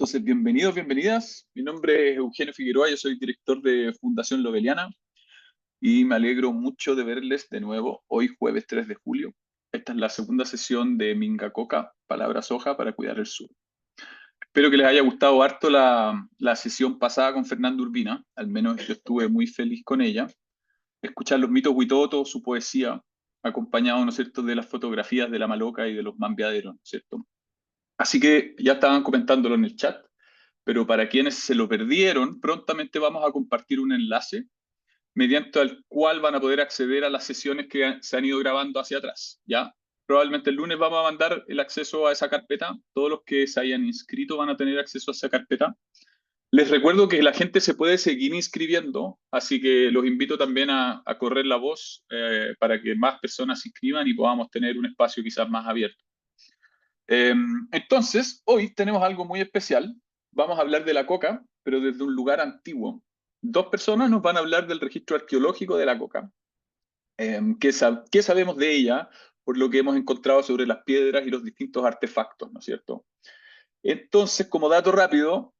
Entonces, bienvenidos, bienvenidas. Mi nombre es Eugenio Figueroa, yo soy director de Fundación Loveliana y me alegro mucho de verles de nuevo hoy jueves 3 de julio. Esta es la segunda sesión de Minga Coca, Palabra Soja para Cuidar el Sur. Espero que les haya gustado harto la sesión pasada con Fernando Urbina, al menos yo estuve muy feliz con ella. Escuchar los mitos Huitoto, su poesía, acompañado, ¿no es cierto?, de las fotografías de la Maloca y de los mambeaderos, ¿no es cierto? Así que ya estaban comentándolo en el chat, pero para quienes se lo perdieron, prontamente vamos a compartir un enlace mediante el cual van a poder acceder a las sesiones que se han ido grabando hacia atrás, ¿ya? Probablemente el lunes vamos a mandar el acceso a esa carpeta. Todos los que se hayan inscrito van a tener acceso a esa carpeta. Les recuerdo que la gente se puede seguir inscribiendo, así que los invito también a correr la voz para que más personas se inscriban y podamos tener un espacio quizás más abierto. Entonces, hoy tenemos algo muy especial. Vamos a hablar de la coca, pero desde un lugar antiguo. Dos personas nos van a hablar del registro arqueológico de la coca. ¿Qué sabemos de ella por lo que hemos encontrado sobre las piedras y los distintos artefactos, ¿no es cierto? Entonces, como dato rápido,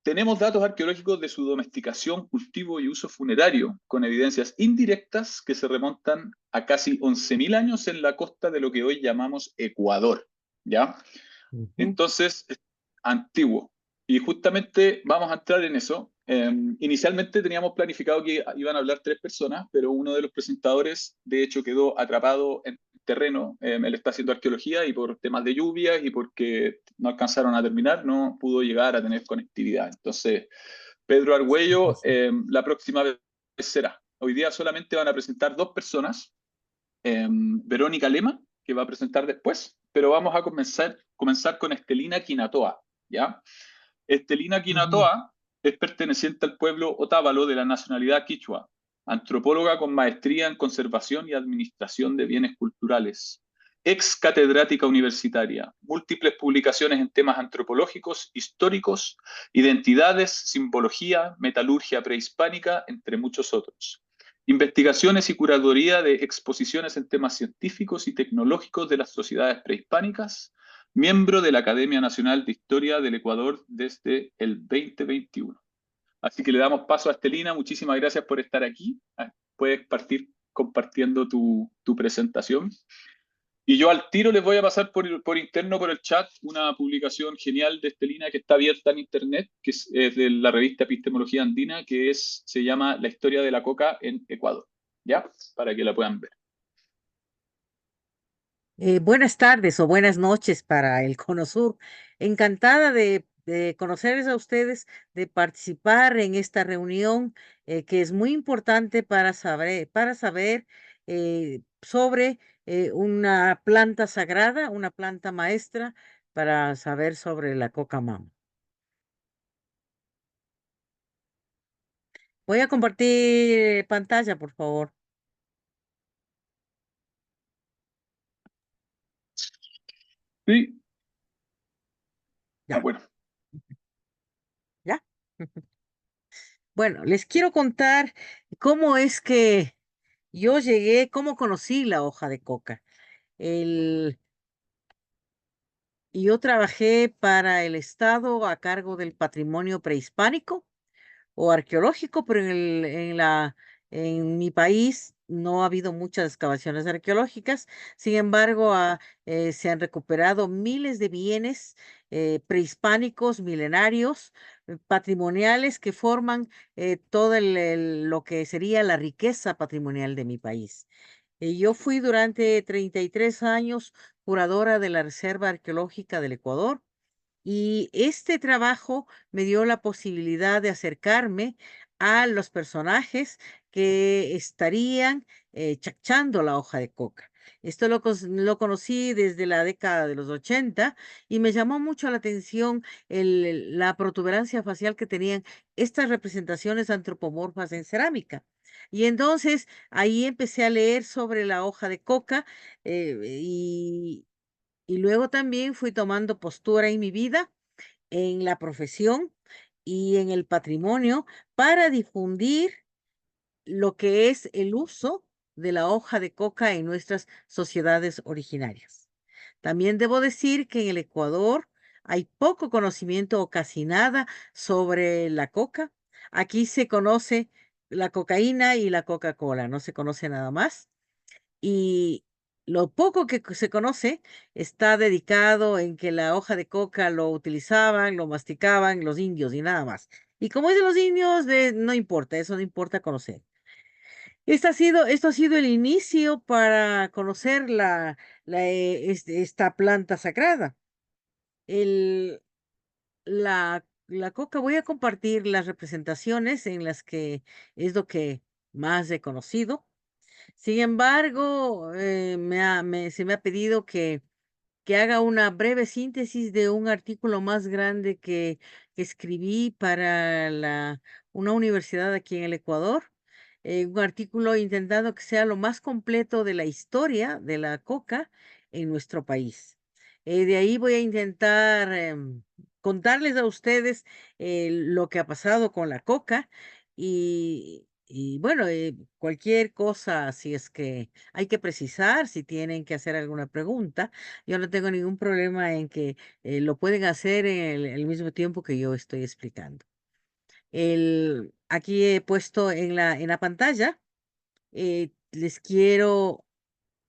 tenemos datos arqueológicos de su domesticación, cultivo y uso funerario, con evidencias indirectas que se remontan a casi 11.000 años en la costa de lo que hoy llamamos Ecuador, ¿ya? Ujú. Entonces, es antiguo. Y justamente vamos a entrar en eso. Inicialmente teníamos planificado que iban a hablar tres personas, pero uno de los presentadores, de hecho, quedó atrapado en terreno. Él está haciendo arqueología y por temas de lluvias y porque no alcanzaron a terminar, no pudo llegar a tener conectividad. Entonces, Pedro Argüello, la próxima vez será. Hoy día solamente van a presentar dos personas, Verónica Lema, que va a presentar después, pero vamos a comenzar con Estelina Quinatoa, ¿ya? Estelina Ujú. Quinatoa es perteneciente al pueblo Otávalo de la nacionalidad quichua, antropóloga con maestría en conservación y administración de bienes culturales, ex catedrática universitaria, múltiples publicaciones en temas antropológicos, históricos, identidades, simbología, metalurgia prehispánica, entre muchos otros. Investigaciones y curaduría de exposiciones en temas científicos y tecnológicos de las sociedades prehispánicas, miembro de la Academia Nacional de Historia del Ecuador desde el 2021. Así que le damos paso a Estelina. Muchísimas gracias por estar aquí. Puedes partir compartiendo tu presentación. Y yo al tiro les voy a pasar por interno, por el chat, una publicación genial de Estelina que está abierta en internet, que es de la revista Epistemología Andina, se llama La historia de la coca en Ecuador. ¿Ya? Para que la puedan ver. Buenas tardes o buenas noches para el Cono Sur. Encantada de conocerles a ustedes, de participar en esta reunión que es muy importante para saber sobre una planta sagrada, una planta maestra, para saber sobre la coca mama. Voy a compartir pantalla, por favor. Sí. Ah, Ya, bueno. ya. Bueno, les quiero contar cómo es que yo llegué, cómo conocí la hoja de coca. El, yo trabajé para el Estado a cargo del patrimonio prehispánico o arqueológico, pero en mi país no ha habido muchas excavaciones arqueológicas. Sin embargo, se han recuperado miles de bienes prehispánicos, milenarios, patrimoniales que forman todo lo que sería la riqueza patrimonial de mi país. Yo fui durante 33 años curadora de la Reserva Arqueológica del Ecuador y este trabajo me dio la posibilidad de acercarme a los personajes que estarían chachando la hoja de coca. Esto lo conocí desde la década de los 80 y me llamó mucho la atención la protuberancia facial que tenían estas representaciones antropomorfas en cerámica. Y entonces ahí empecé a leer sobre la hoja de coca y luego también fui tomando postura en mi vida, en la profesión y en el patrimonio para difundir lo que es el uso de la hoja de coca en nuestras sociedades originarias. También debo decir que en el Ecuador hay poco conocimiento o casi nada sobre la coca. Aquí se conoce la cocaína y la Coca-Cola, no se conoce nada más. Y lo poco que se conoce está dedicado en que la hoja de coca lo utilizaban, lo masticaban los indios y nada más. Y como es de los indios, no importa, eso no importa conocer. Esto ha sido el inicio para conocer esta planta sagrada. El, la coca, voy a compartir las representaciones en las que es lo que más he conocido. Sin embargo, se me ha pedido que haga una breve síntesis de un artículo más grande que escribí para una universidad aquí en el Ecuador. Un artículo intentando que sea lo más completo de la historia de la coca en nuestro país. De ahí voy a intentar contarles a ustedes lo que ha pasado con la coca y bueno, cualquier cosa, si es que hay que precisar, si tienen que hacer alguna pregunta, yo no tengo ningún problema en que lo pueden hacer en el mismo tiempo que yo estoy explicando. Aquí he puesto en la pantalla, les quiero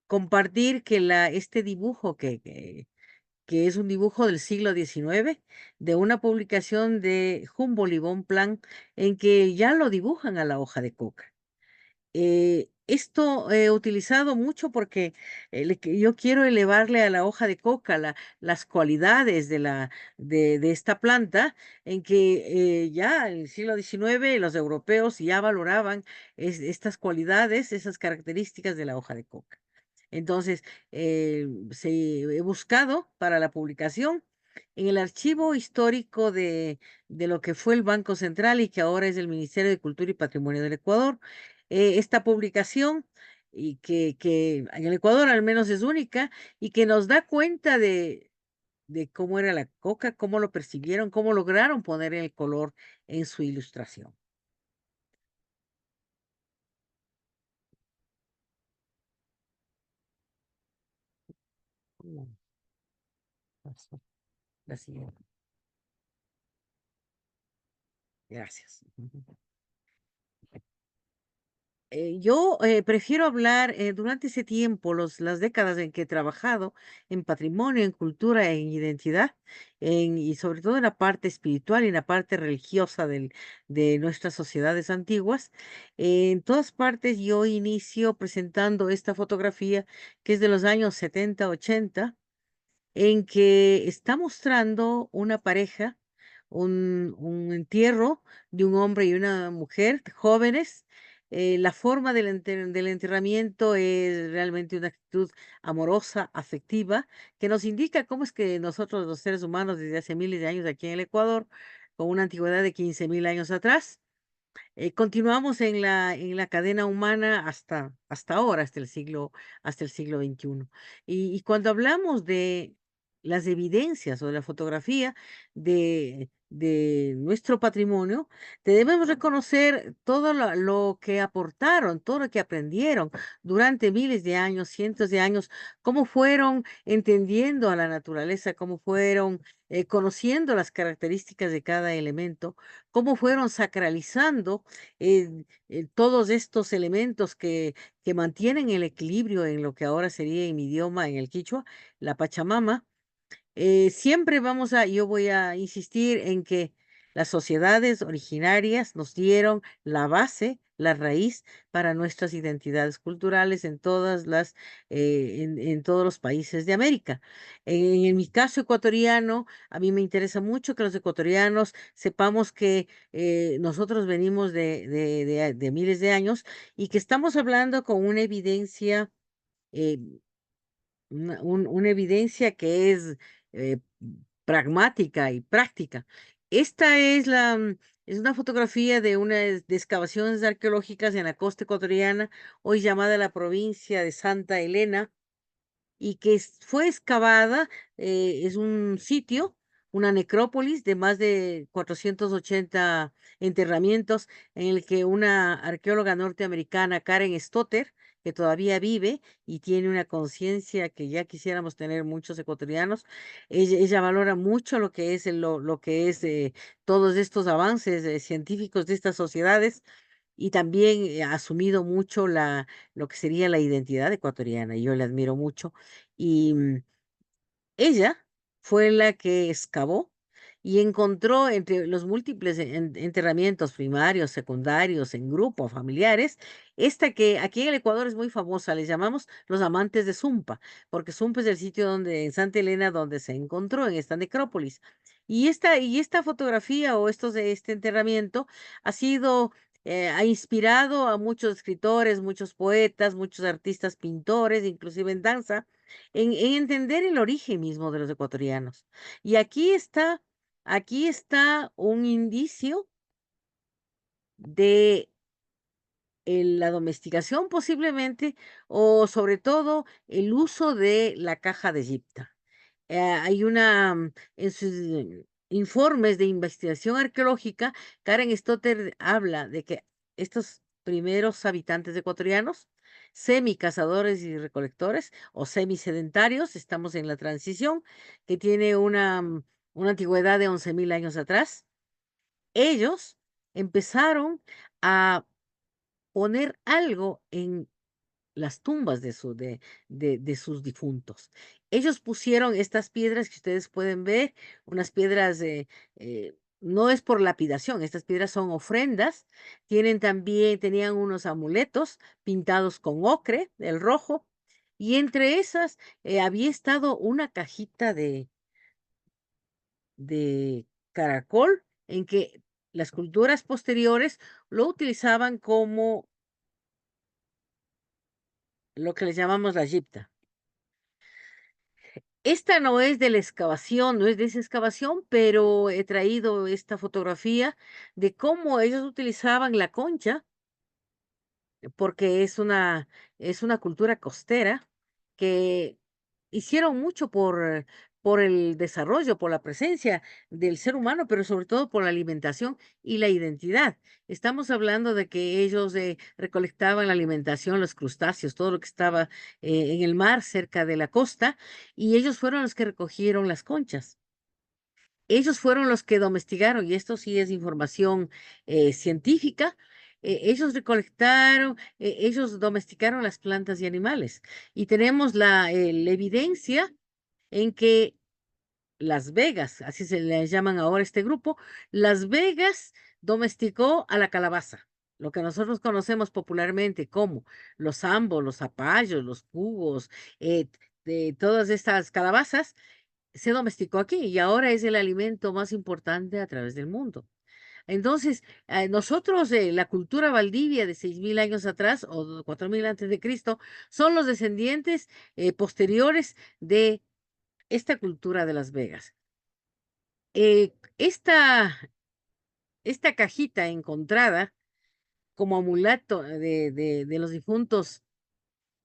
compartir que este dibujo que es un dibujo del siglo XIX, de una publicación de Humboldt y Bonpland, en que ya lo dibujan a la hoja de coca. Esto he utilizado mucho porque yo quiero elevarle a la hoja de coca las cualidades de esta planta, en que ya en el siglo XIX los europeos ya valoraban estas cualidades, esas características de la hoja de coca. Entonces, he buscado para la publicación en el archivo histórico de lo que fue el Banco Central y que ahora es el Ministerio de Cultura y Patrimonio del Ecuador. Esta publicación, y que en el Ecuador al menos es única, y que nos da cuenta de cómo era la coca, cómo lo percibieron, cómo lograron poner el color en su ilustración. Mm, paso la siguiente. Gracias. Yo prefiero hablar durante ese tiempo, las décadas en que he trabajado en patrimonio, en cultura, en identidad, y sobre todo en la parte espiritual y en la parte religiosa de nuestras sociedades antiguas. En todas partes yo inicio presentando esta fotografía que es de los años 70, 80 en que está mostrando una pareja, un entierro de un hombre y una mujer jóvenes. La forma del enterramiento es realmente una actitud amorosa, afectiva, que nos indica cómo es que nosotros los seres humanos desde hace miles de años aquí en el Ecuador, con una antigüedad de 15.000 años atrás, continuamos en la cadena humana hasta ahora, hasta el siglo XXI. Y cuando hablamos de las evidencias o de la fotografía de nuestro patrimonio, debemos reconocer todo lo que aportaron, todo lo que aprendieron durante miles de años, cientos de años, cómo fueron entendiendo a la naturaleza, cómo fueron conociendo las características de cada elemento, cómo fueron sacralizando todos estos elementos que mantienen el equilibrio en lo que ahora sería en mi idioma, en el quichua, la Pachamama. Siempre yo voy a insistir en que las sociedades originarias nos dieron la base, la raíz para nuestras identidades culturales en todos los países de América. En mi caso ecuatoriano, a mí me interesa mucho que los ecuatorianos sepamos que nosotros venimos de miles de años y que estamos hablando con una evidencia eh, una evidencia que es eh, pragmática y práctica. Esta es una fotografía de de excavaciones arqueológicas en la costa ecuatoriana, hoy llamada la provincia de Santa Elena, y que fue excavada, es un sitio, una necrópolis de más de 480 enterramientos, en el que una arqueóloga norteamericana, Karen Stotter, que todavía vive y tiene una conciencia que ya quisiéramos tener muchos ecuatorianos. Ella valora mucho lo que es, lo que es todos estos avances científicos de estas sociedades y también ha asumido mucho lo que sería la identidad ecuatoriana. Y yo le admiro mucho. Y ella fue la que excavó y encontró entre los múltiples enterramientos primarios, secundarios, en grupo, familiares, esta que aquí en el Ecuador es muy famosa, les llamamos los amantes de Sumpa, porque Sumpa es el sitio donde, en Santa Elena, donde se encontró en esta necrópolis. Y esta fotografía o este enterramiento ha sido, ha inspirado a muchos escritores, muchos poetas, muchos artistas, pintores, inclusive en danza en entender el origen mismo de los ecuatorianos. Y aquí está un indicio de la domesticación posiblemente, o sobre todo el uso de la caja de Egipta. Hay en sus informes de investigación arqueológica, Karen Stotter habla de que estos primeros habitantes ecuatorianos, semi-cazadores y recolectores o semi-sedentarios, estamos en la transición, que tiene una antigüedad de 11.000 años atrás, ellos empezaron a poner algo en las tumbas de sus difuntos. Ellos pusieron estas piedras que ustedes pueden ver, unas piedras, no es por lapidación, estas piedras son ofrendas. Tenían unos amuletos pintados con ocre, el rojo, y entre esas había estado una cajita de caracol en que las culturas posteriores lo utilizaban como lo que les llamamos la gipta. Esta no es de la excavación, no es de esa excavación, pero he traído esta fotografía de cómo ellos utilizaban la concha, porque es una cultura costera que hicieron mucho por el desarrollo, por la presencia del ser humano, pero sobre todo por la alimentación y la identidad. Estamos hablando de que ellos recolectaban la alimentación, los crustáceos, todo lo que estaba en el mar cerca de la costa, y ellos fueron los que recogieron las conchas. Ellos fueron los que domesticaron, y esto sí es información científica. Ellos recolectaron, ellos domesticaron las plantas y animales. Y tenemos la evidencia en que Las Vegas, así se le llaman ahora a este grupo, Las Vegas domesticó a la calabaza, lo que nosotros conocemos popularmente como los ambos, los zapallos, los pugos, de todas estas calabazas se domesticó aquí y ahora es el alimento más importante a través del mundo. Entonces, nosotros, la cultura Valdivia de 6.000 años atrás o 4.000 antes de Cristo, son los descendientes posteriores de esta cultura de Las Vegas. Eh, esta, esta cajita encontrada como amuleto de los difuntos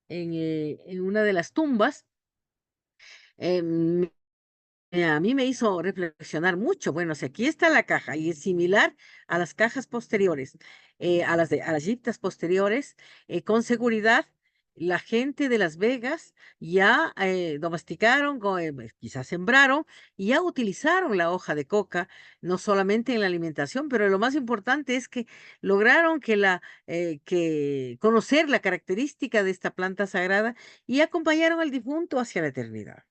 en una de las tumbas, em, a mí me hizo reflexionar mucho. Bueno, si aquí está la caja y es similar a las cajas posteriores, a las criptas posteriores, con seguridad, la gente de Las Vegas ya domesticaron, pues, quizás sembraron y ya utilizaron la hoja de coca, no solamente en la alimentación, pero lo más importante es que lograron que conocer la característica de esta planta sagrada y acompañaron al difunto hacia la eternidad.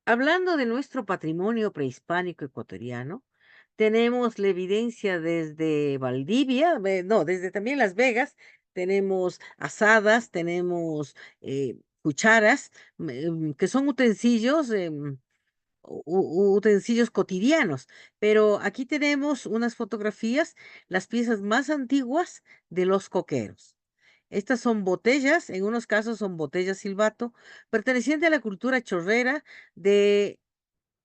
Hablando de nuestro patrimonio prehispánico ecuatoriano, tenemos la evidencia desde Valdivia, no, desde también Las Vegas, tenemos asadas, tenemos cucharas, que son utensilios, utensilios cotidianos, pero aquí tenemos unas fotografías, las piezas más antiguas de los coqueros. Estas son botellas, en unos casos son botellas silbato, perteneciente a la cultura chorrera de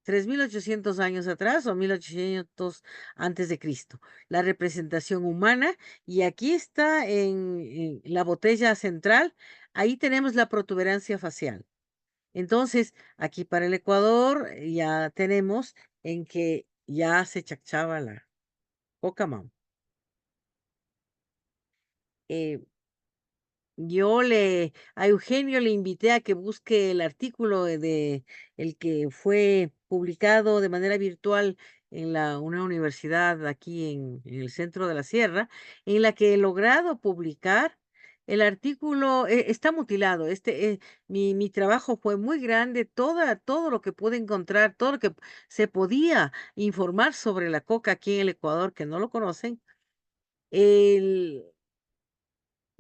3.800 años atrás o 1.800 antes de Cristo. La representación humana, y aquí está en la botella central, ahí tenemos la protuberancia facial. Entonces, aquí para el Ecuador ya tenemos en que ya se chachaba la coca. A Eugenio le invité a que busque el artículo el que fue publicado de manera virtual en una universidad aquí en el centro de la sierra, en la que he logrado publicar el artículo. Está mutilado. Mi trabajo fue muy grande, todo lo que pude encontrar, todo lo que se podía informar sobre la coca aquí en el Ecuador, que no lo conocen.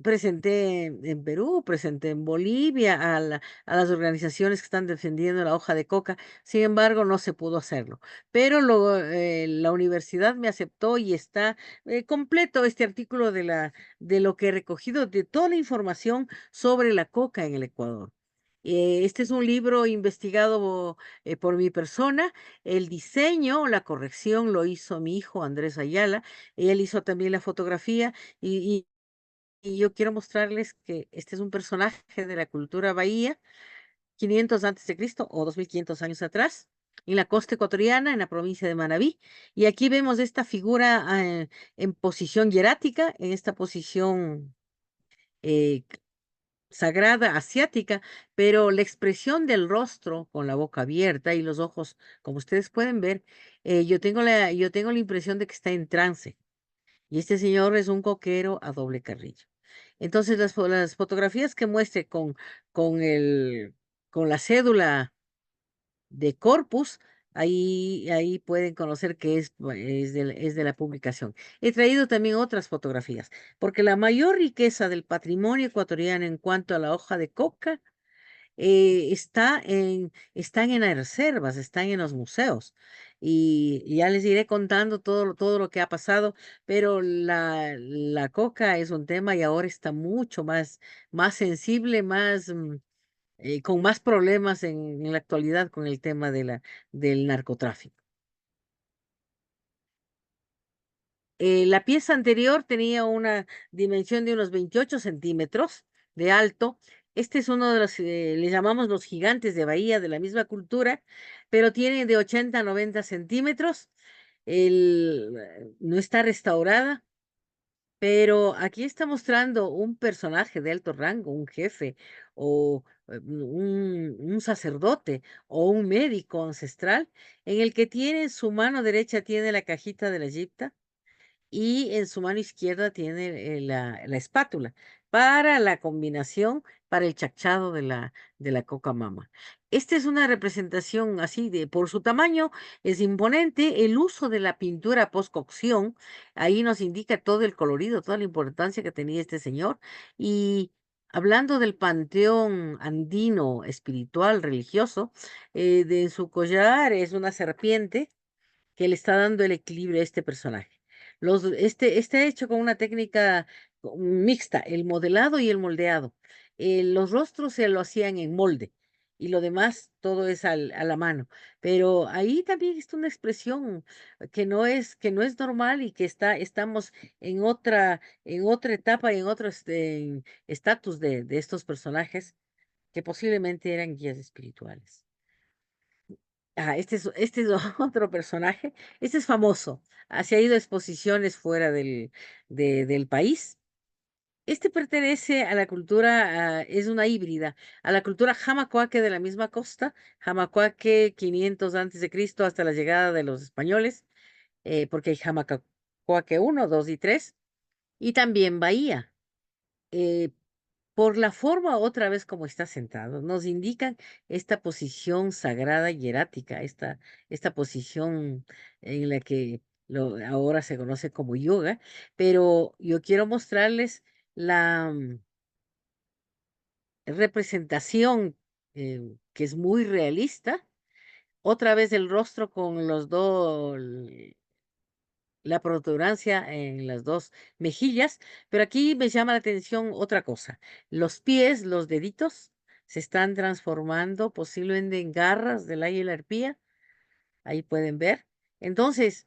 Presenté en Perú, presenté en Bolivia a las organizaciones que están defendiendo la hoja de coca. Sin embargo, no se pudo hacerlo. Pero la universidad me aceptó y está completo este artículo de lo que he recogido, de toda la información sobre la coca en el Ecuador. Este es un libro investigado por mi persona. El diseño, la corrección lo hizo mi hijo Andrés Ayala. Él hizo también la fotografía y yo quiero mostrarles que este es un personaje de la cultura bahía, 500 antes de Cristo o 2500 años atrás, en la costa ecuatoriana, en la provincia de Manabí. Y aquí vemos esta figura en posición hierática, en esta posición eh, sagrada asiática, pero la expresión del rostro con la boca abierta y los ojos, como ustedes pueden ver, yo tengo la impresión de que está en trance. Y este señor es un coquero a doble carrillo. Entonces, las fotografías que muestre con con la cédula de Corpus, ahí pueden conocer que es de la publicación. He traído también otras fotografías, porque la mayor riqueza del patrimonio ecuatoriano en cuanto a la hoja de coca están en las reservas, están en los museos. Y ya les iré contando todo lo que ha pasado, pero la coca es un tema y ahora está mucho más sensible, con más problemas en la actualidad con el tema del narcotráfico. La pieza anterior tenía una dimensión de unos 28 centímetros de alto. Este es uno de le llamamos los gigantes de Bahía, de la misma cultura, pero tiene de 80 a 90 centímetros. No está restaurada, pero aquí está mostrando un personaje de alto rango, un jefe o un sacerdote o un médico ancestral, en el que tiene en su mano derecha tiene la cajita de la Egipta y en su mano izquierda tiene la espátula para la combinación, para el chachado de la coca mama. Esta es una representación así por su tamaño, es imponente. El uso de la pintura post-cocción, ahí nos indica todo el colorido, toda la importancia que tenía este señor. Y hablando del panteón andino espiritual, religioso, de su collar es una serpiente que le está dando el equilibrio a este personaje. Está hecho con una técnica mixta, el modelado y el moldeado. Los rostros se lo hacían en molde y lo demás todo es a la mano. Pero ahí también está una expresión que no es normal y que estamos en otra etapa y en otro estatus de estos personajes que posiblemente eran guías espirituales. Este es otro personaje. Este es famoso. Se ha ido a exposiciones fuera del país. Este pertenece a la cultura, es una híbrida, a la cultura Jamacuaque de la misma costa, Jamacuaque 500 antes de Cristo hasta la llegada de los españoles, porque hay Jamacuaque 1, 2 y 3, y también Bahía. Eh, por la forma otra vez como está sentado, nos indican esta posición sagrada y hierática, esta posición en la que ahora se conoce como yoga, pero yo quiero mostrarles la representación que es muy realista, otra vez el rostro con la protuberancia en las dos mejillas, pero aquí me llama la atención otra cosa. Los pies, los deditos, se están transformando posiblemente en garras del águila y la arpía. Ahí pueden ver. Entonces,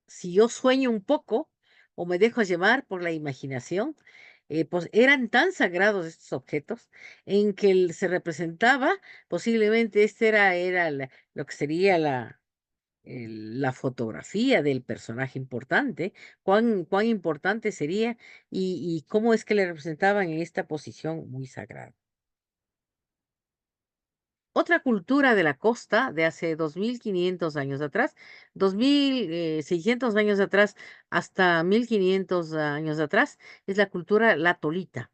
si yo sueño un poco o me dejo llevar por la imaginación, pues eran tan sagrados estos objetos en que se representaba, posiblemente este era lo que sería la fotografía del personaje importante, cuán importante sería y cómo es que le representaban en esta posición muy sagrada. Otra cultura de la costa de hace 2500 años atrás, 2600 años atrás, hasta 1500 años atrás, es la cultura la tolita.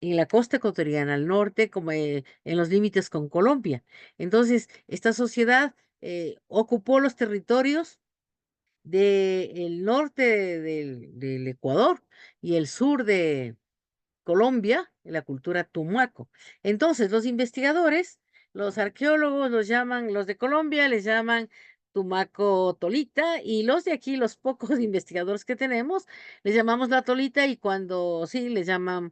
En la costa ecuatoriana, al norte, como en los límites con Colombia. Entonces, esta sociedad ocupó los territorios del norte del Ecuador y el sur de Colombia, en la cultura tumaco. Entonces, los investigadores, los arqueólogos los llaman, los de Colombia les llaman tumaco tolita y los de aquí, los pocos investigadores que tenemos, les llamamos la tolita y cuando sí, les llaman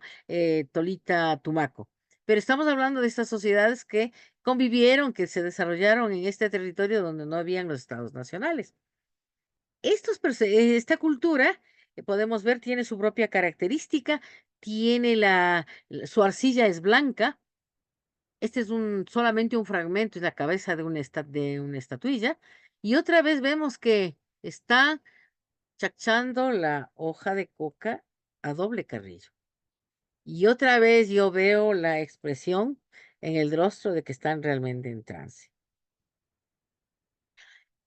tolita tumaco. Pero estamos hablando de estas sociedades que convivieron, que se desarrollaron en este territorio donde no habían los estados nacionales. Esta cultura, podemos ver, tiene su propia característica, tiene su arcilla es blanca. Este es solamente un fragmento, es la cabeza de una estatuilla. Y otra vez vemos que está chachando la hoja de coca a doble carrillo. Y otra vez yo veo la expresión en el rostro de que están realmente en trance.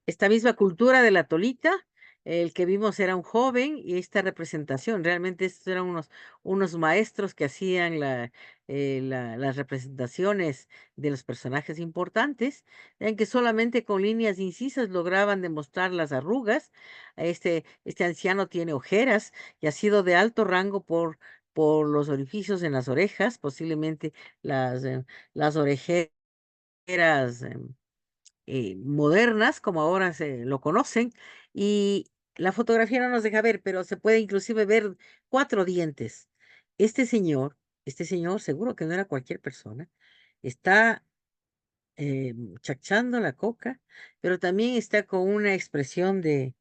Esta misma cultura de la tolita, el que vimos era un joven y esta representación, realmente estos eran unos maestros que hacían las representaciones de los personajes importantes, en que solamente con líneas incisas lograban demostrar las arrugas. Este anciano tiene ojeras y ha sido de alto rango por los orificios en las orejas, posiblemente las orejeras modernas, como ahora se lo conocen, y la fotografía no nos deja ver, pero se puede inclusive ver 4 dientes. Este señor, este señor, seguro que no era cualquier persona, está chachando la coca, pero también está con una expresión de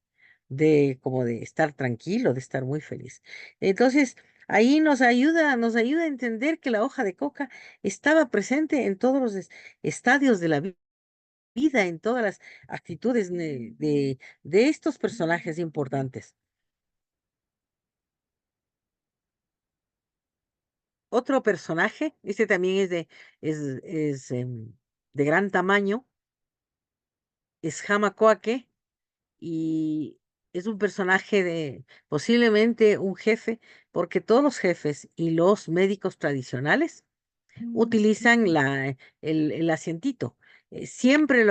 como de estar tranquilo, de estar muy feliz. Entonces, ahí nos ayuda a entender que la hoja de coca estaba presente en todos los estadios de la vida, en todas las actitudes de estos personajes importantes. Otro personaje, este también es de gran tamaño, es Hamacoaque y es un personaje posiblemente un jefe, porque todos los jefes y los médicos tradicionales utilizan el asientito. Siempre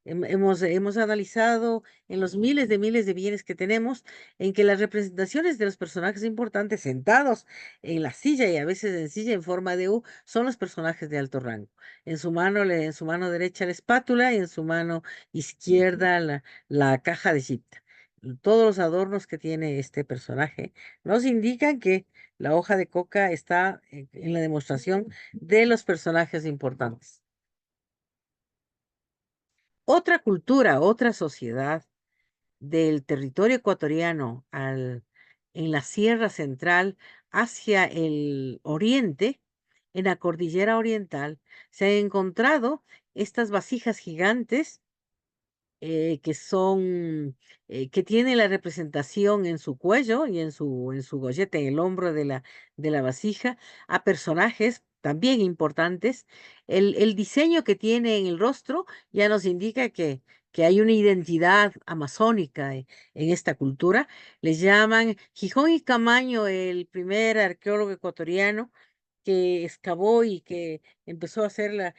hemos analizado en los miles de bienes que tenemos, en que las representaciones de los personajes importantes sentados en la silla y a veces en silla en forma de U son los personajes de alto rango. En su mano derecha la espátula y en su mano izquierda la caja de Gipta. Todos los adornos que tiene este personaje nos indican que la hoja de coca está en la demostración de los personajes importantes. Otra cultura, otra sociedad del territorio ecuatoriano en la Sierra Central hacia el oriente, en la cordillera oriental, se han encontrado estas vasijas gigantes que tiene la representación en su cuello y en su gollete, en el hombro de la vasija, a personajes también importantes. El diseño que tiene en el rostro ya nos indica que hay una identidad amazónica en esta cultura. Les llaman Gijón y Camaño, el primer arqueólogo ecuatoriano que excavó y que empezó a hacer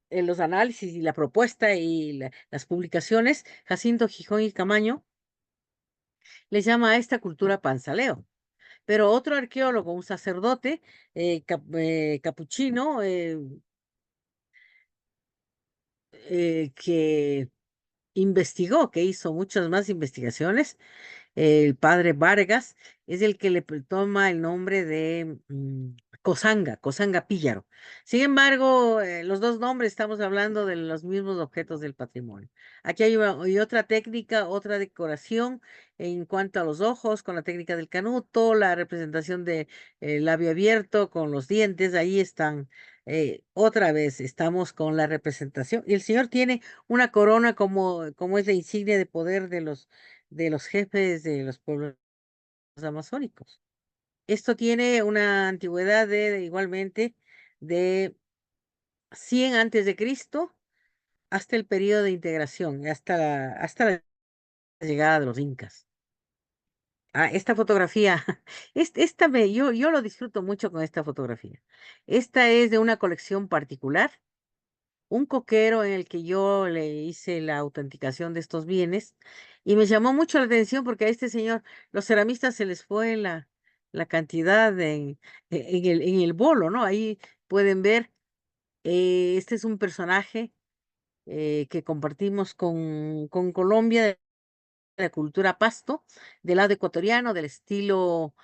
los análisis y la propuesta y las publicaciones, Jacinto Gijón y Camaño les llama a esta cultura panzaleo. Pero otro arqueólogo, un sacerdote capuchino, que investigó, que hizo muchas más investigaciones, el padre Vargas, es el que toma el nombre de Cosanga Píllaro. Sin embargo, los dos nombres estamos hablando de los mismos objetos del patrimonio. Aquí hay otra técnica, otra decoración en cuanto a los ojos, con la técnica del canuto, la representación de labio abierto con los dientes, ahí están. Otra vez estamos con la representación. Y el señor tiene una corona como es la insignia de poder de los jefes de los pueblos amazónicos. Esto tiene una antigüedad igualmente de 100 antes de Cristo hasta el periodo de integración, hasta la llegada de los incas. Esta fotografía, yo lo disfruto mucho con esta fotografía. Esta es de una colección particular, un coquero en el que yo le hice la autenticación de estos bienes y me llamó mucho la atención porque a este señor, los ceramistas se les fue la cantidad en el bolo, ¿no? Ahí pueden ver, este es un personaje que compartimos con Colombia, de la cultura pasto, del lado ecuatoriano, del estilo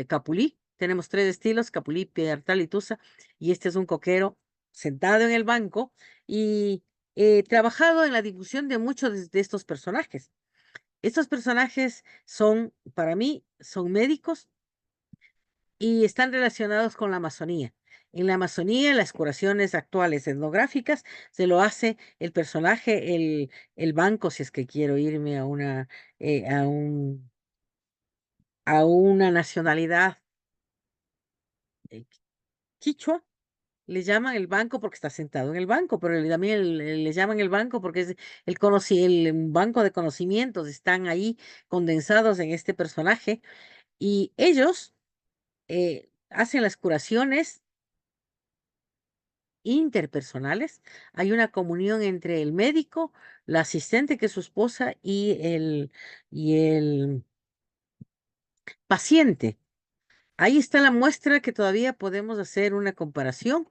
capulí. Tenemos tres estilos, capulí, piedartal y tusa, y este es un coquero sentado en el banco y trabajado en la difusión de muchos de estos personajes. Estos personajes son, para mí, son médicos y están relacionados con la Amazonía. En la Amazonía, las curaciones actuales etnográficas se lo hace el personaje, el banco, si es que quiero irme eh, a un, a una nacionalidad eh, quichua. Le llaman el banco porque está sentado en el banco, pero también le llaman el banco porque es el banco de conocimientos, están ahí condensados en este personaje y ellos hacen las curaciones interpersonales. Hay una comunión entre el médico, la asistente que es su esposa y el paciente. Ahí está la muestra que todavía podemos hacer una comparación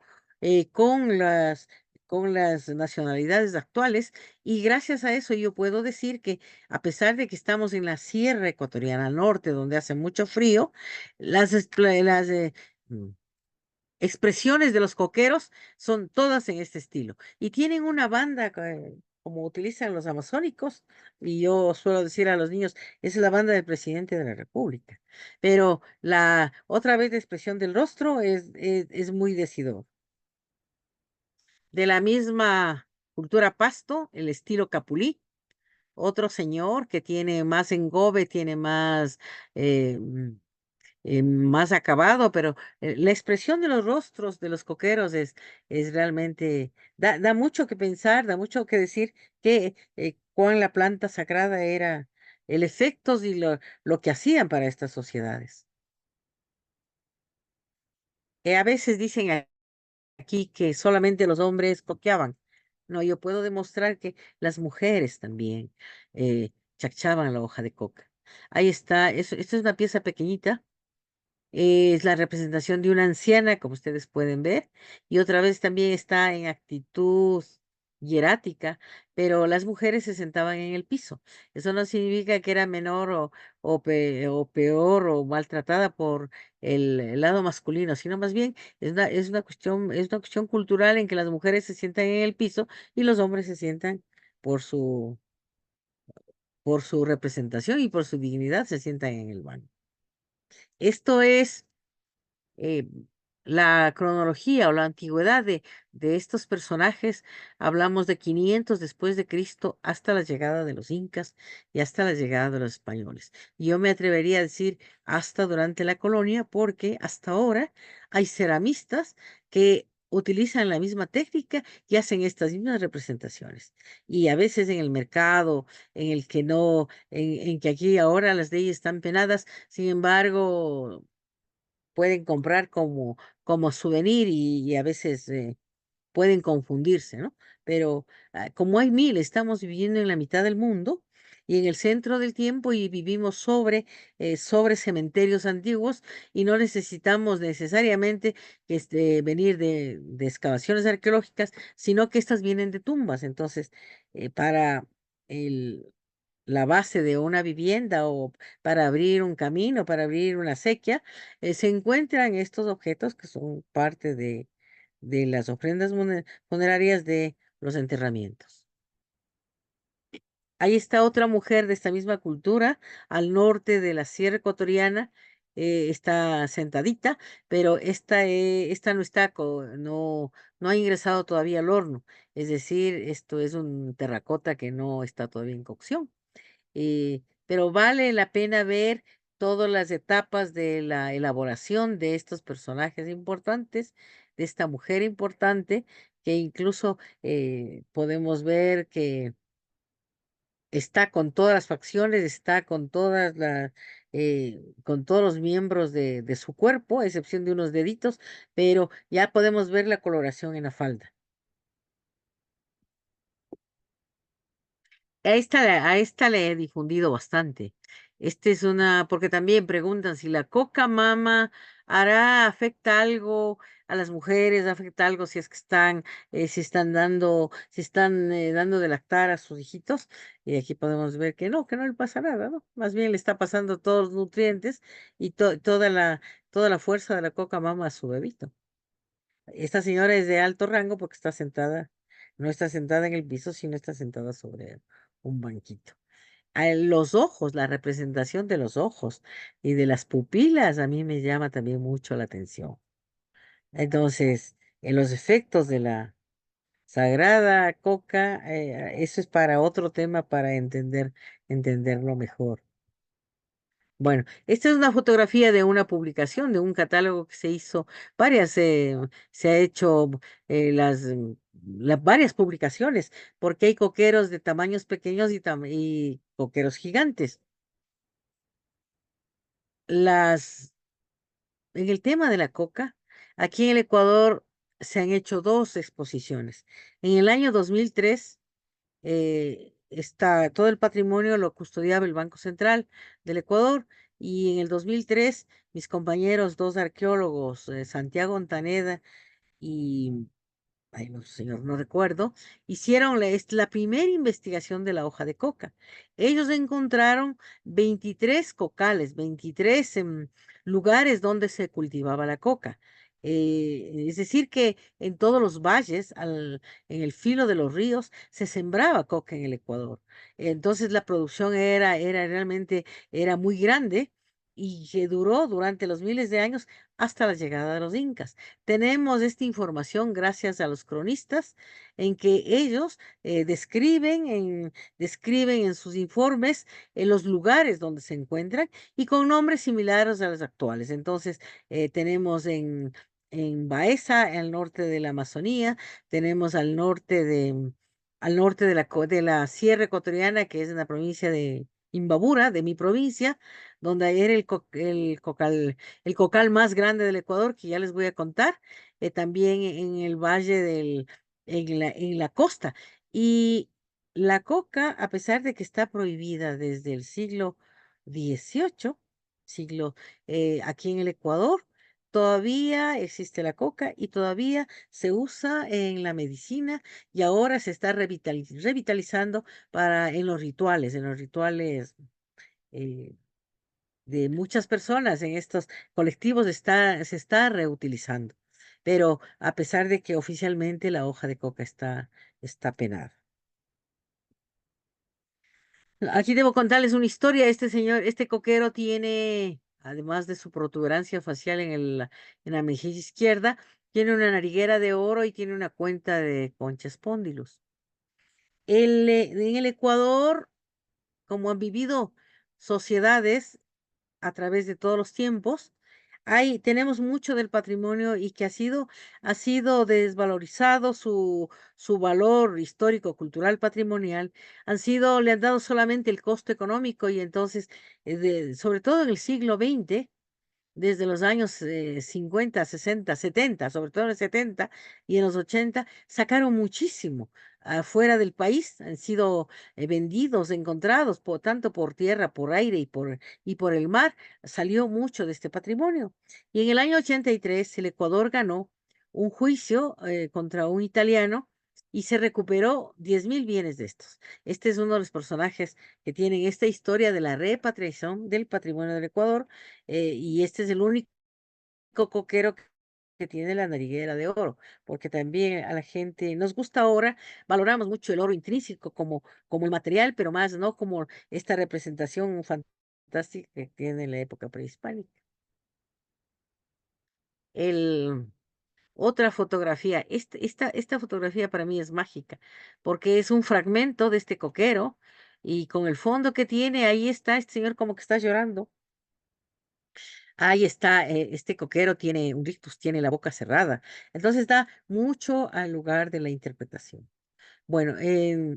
con las nacionalidades actuales y gracias a eso yo puedo decir que a pesar de que estamos en la Sierra Ecuatoriana Norte, donde hace mucho frío, las mm, expresiones de los coqueros son todas en este estilo y tienen una banda como utilizan los amazónicos y yo suelo decir a los niños, es la banda del presidente de la República, pero la otra vez la expresión del rostro es muy decidor. De la misma cultura pasto, el estilo capulí, otro señor que tiene más engobe, tiene más acabado, pero la expresión de los rostros de los coqueros es realmente, da mucho que pensar, da mucho que decir que cuán la planta sagrada era el efecto y lo que hacían para estas sociedades. A veces dicen aquí que solamente los hombres coqueaban. No, yo puedo demostrar que las mujeres también chacchaban la hoja de coca. Ahí está, esta es una pieza pequeñita. Es la representación de una anciana, como ustedes pueden ver, y otra vez también está en actitud hierática, pero las mujeres se sentaban en el piso. Eso no significa que era menor o peor o maltratada por el lado masculino, sino más bien es una cuestión cultural en que las mujeres se sientan en el piso y los hombres se sientan por su representación y por su dignidad se sientan en el baño. Esto es eh, la cronología o la antigüedad de estos personajes, hablamos de 500 después de Cristo hasta la llegada de los incas y hasta la llegada de los españoles. Yo me atrevería a decir hasta durante la colonia porque hasta ahora hay ceramistas que utilizan la misma técnica y hacen estas mismas representaciones. Y a veces en el mercado, en el que no, en que aquí ahora las leyes están penadas, sin embargo pueden comprar como souvenir y a veces pueden confundirse, ¿no? Pero como hay mil, estamos viviendo en la mitad del mundo y en el centro del tiempo y vivimos sobre cementerios antiguos y no necesitamos necesariamente venir de excavaciones arqueológicas, sino que estas vienen de tumbas. Entonces, para la base de una vivienda o para abrir un camino, para abrir una acequia, se encuentran estos objetos que son parte de las ofrendas funerarias de los enterramientos. Ahí está otra mujer de esta misma cultura, al norte de la Sierra Ecuatoriana, está sentadita, pero esta no está, no ha ingresado todavía al horno. Es decir, esto es un terracota que no está todavía en cocción. Pero vale la pena ver todas las etapas de la elaboración de estos personajes importantes, de esta mujer importante, que incluso podemos ver que está con todas las facciones, está con todos los miembros de su cuerpo, a excepción de unos deditos, pero ya podemos ver la coloración en la falda. A esta le he difundido bastante. Este es porque también preguntan si la coca mama afecta algo a las mujeres, afecta algo si es que si están dando de lactar a sus hijitos. Y aquí podemos ver que no le pasa nada, ¿no? Más bien le está pasando todos los nutrientes y toda la fuerza de la coca mama a su bebito. Esta señora es de alto rango porque no está sentada en el piso, sino está sentada sobre un banquito. Los ojos, la representación de los ojos y de las pupilas a mí me llama también mucho la atención. Entonces, en los efectos de la sagrada coca, eso es para otro tema para entenderlo mejor. Bueno, esta es una fotografía de una publicación, de un catálogo que se hizo, se ha hecho varias publicaciones, porque hay coqueros de tamaños pequeños y coqueros gigantes. Las, en el tema de la coca, aquí en el Ecuador se han hecho dos exposiciones. En el año 2003 todo el patrimonio lo custodiaba el Banco Central del Ecuador y en el 2003 mis compañeros, dos arqueólogos, Santiago Ontaneda y ay, no, señor, no recuerdo, hicieron la primera investigación de la hoja de coca. Ellos encontraron 23 cocales, 23 lugares donde se cultivaba la coca. Es decir, que en todos los valles, en el filo de los ríos, se sembraba coca en el Ecuador. Entonces la producción era muy grande y que duró durante los miles de años hasta la llegada de los incas. Tenemos esta información gracias a los cronistas en que ellos describen en sus informes en los lugares donde se encuentran y con nombres similares a los actuales. Entonces, tenemos en Baeza, al norte de la Amazonía, tenemos al norte de la Sierra Ecuatoriana, que es en la provincia de Imbabura, de mi provincia, donde era el cocal más grande del Ecuador, que ya les voy a contar, también en el en la costa. Y la coca, a pesar de que está prohibida desde el siglo XVIII, aquí en el Ecuador, todavía existe la coca y todavía se usa en la medicina y ahora se está revitalizando en los rituales eh, de muchas personas en estos colectivos se está reutilizando. Pero a pesar de que oficialmente la hoja de coca está penada. Aquí debo contarles una historia. Este coquero tiene, además de su protuberancia facial en la mejilla izquierda, tiene una nariguera de oro y tiene una cuenta de concha espondylus. En el Ecuador, como han vivido sociedades a través de todos los tiempos. Tenemos mucho del patrimonio y que ha sido desvalorizado su valor histórico, cultural, patrimonial. Le han dado solamente el costo económico y entonces, sobre todo en el siglo XX, desde los años 50, 60, 70, sobre todo en el 70 y en los 80, sacaron muchísimo afuera del país, han sido vendidos, encontrados, tanto por tierra, por aire y por el mar, salió mucho de este patrimonio. Y en el año 83 el Ecuador ganó un juicio contra un italiano y se recuperó 10.000 bienes de estos. Este es uno de los personajes que tienen esta historia de la repatriación del patrimonio del Ecuador, y este es el único coquero que tiene la nariguera de oro, porque también a la gente nos gusta ahora, valoramos mucho el oro intrínseco como el material, pero más no como esta representación fantástica que tiene en la época prehispánica. El, Otra fotografía, esta fotografía para mí es mágica, porque es un fragmento de este coquero y con el fondo que tiene, ahí está este señor como que está llorando. Ahí está, este coquero tiene un rictus, tiene la boca cerrada. Entonces da mucho al lugar de la interpretación. Bueno,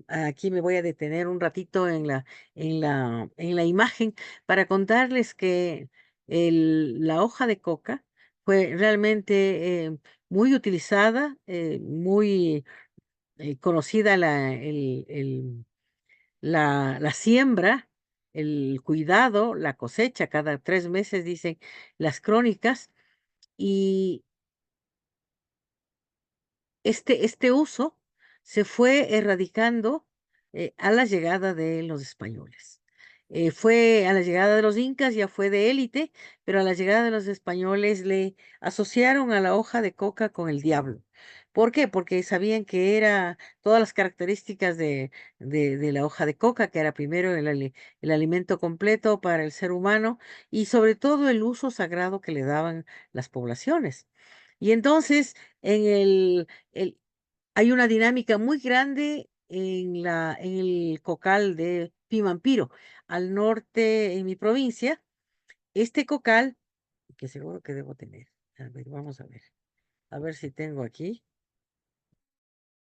aquí me voy a detener un ratito en la imagen para contarles que la hoja de coca fue realmente muy utilizada, muy conocida la siembra, el cuidado, la cosecha, cada 3 meses dicen las crónicas, y este uso se fue erradicando a la llegada de los españoles. Fue a la llegada de los incas, ya fue de élite, pero a la llegada de los españoles le asociaron a la hoja de coca con el diablo. ¿Por qué? Porque sabían que era todas las características de la hoja de coca, que era primero el alimento completo para el ser humano y sobre todo el uso sagrado que le daban las poblaciones. Y entonces, en el, hay una dinámica muy grande en el cocal de Pimampiro, al norte en mi provincia. Este cocal, que seguro que debo tener. A ver, vamos a ver si tengo aquí.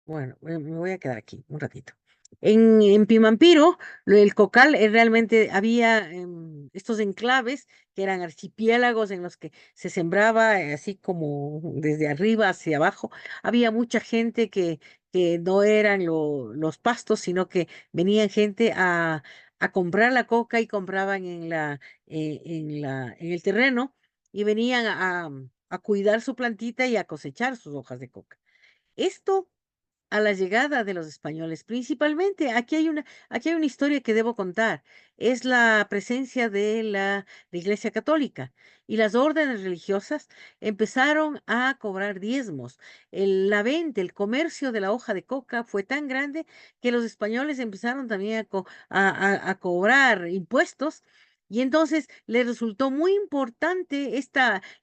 Bueno, me voy a quedar aquí un ratito. En Pimampiro, el Cocal, realmente había estos enclaves que eran archipiélagos en los que se sembraba así como desde arriba hacia abajo. Había mucha gente que no eran los pastos, sino que venían gente a comprar la coca y compraban en el terreno y venían a cuidar su plantita y a cosechar sus hojas de coca. Esto a la llegada de los españoles, principalmente. Aquí hay una historia que debo contar. Es la presencia de la Iglesia Católica y las órdenes religiosas empezaron a cobrar diezmos. La venta, el comercio de la hoja de coca fue tan grande que los españoles empezaron también a cobrar impuestos. Y entonces les resultó muy importante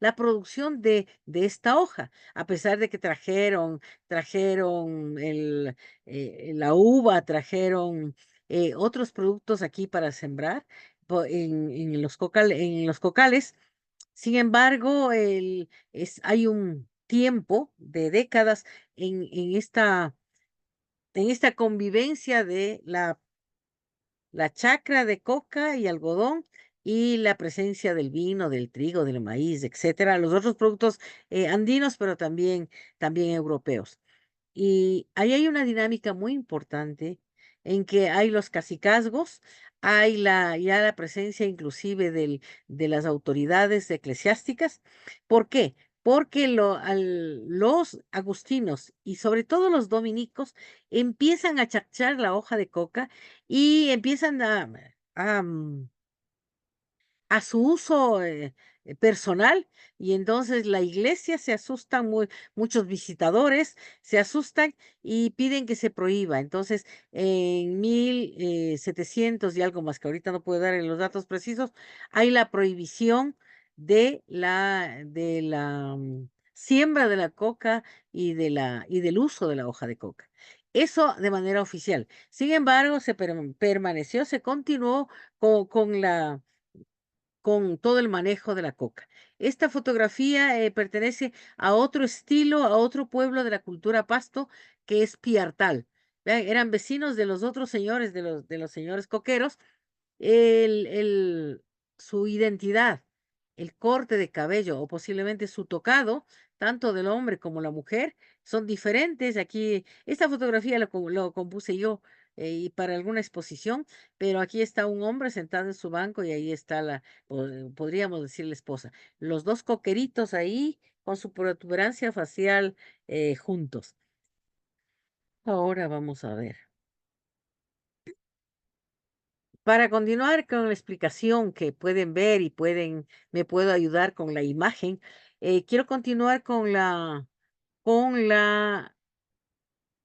la producción de esta hoja, a pesar de que trajeron la uva, trajeron otros productos aquí para sembrar en los cocales. Sin embargo, hay un tiempo de décadas en esta convivencia de la chacra de coca y algodón y la presencia del vino, del trigo, del maíz, etcétera, los otros productos andinos, pero también europeos. Y ahí hay una dinámica muy importante en que hay los cacicazgos, hay ya la presencia inclusive de las autoridades eclesiásticas. ¿Por qué? Porque los agustinos y sobre todo los dominicos empiezan a chachar la hoja de coca y empiezan a su uso personal, y entonces la iglesia se asusta, muchos visitadores se asustan y piden que se prohíba. Entonces, en 1700 y algo más, que ahorita no puedo dar los datos precisos, hay la prohibición de la siembra de la coca y del uso de la hoja de coca. Eso de manera oficial. Sin embargo, permaneció, se continuó con todo el manejo de la coca. Esta fotografía pertenece a otro estilo, a otro pueblo de la cultura pasto, que es Piartal. Vean, eran vecinos de los otros señores, de los señores coqueros. el, el- Su identidad, el corte de cabello o posiblemente su tocado, tanto del hombre como la mujer, son diferentes. Aquí, esta fotografía lo compuse yo y para alguna exposición, pero aquí está un hombre sentado en su banco y ahí está podríamos decir la esposa. Los dos coqueritos ahí con su protuberancia facial juntos. Ahora vamos a ver. Para continuar con la explicación que pueden ver y me puedo ayudar con la imagen, quiero continuar con la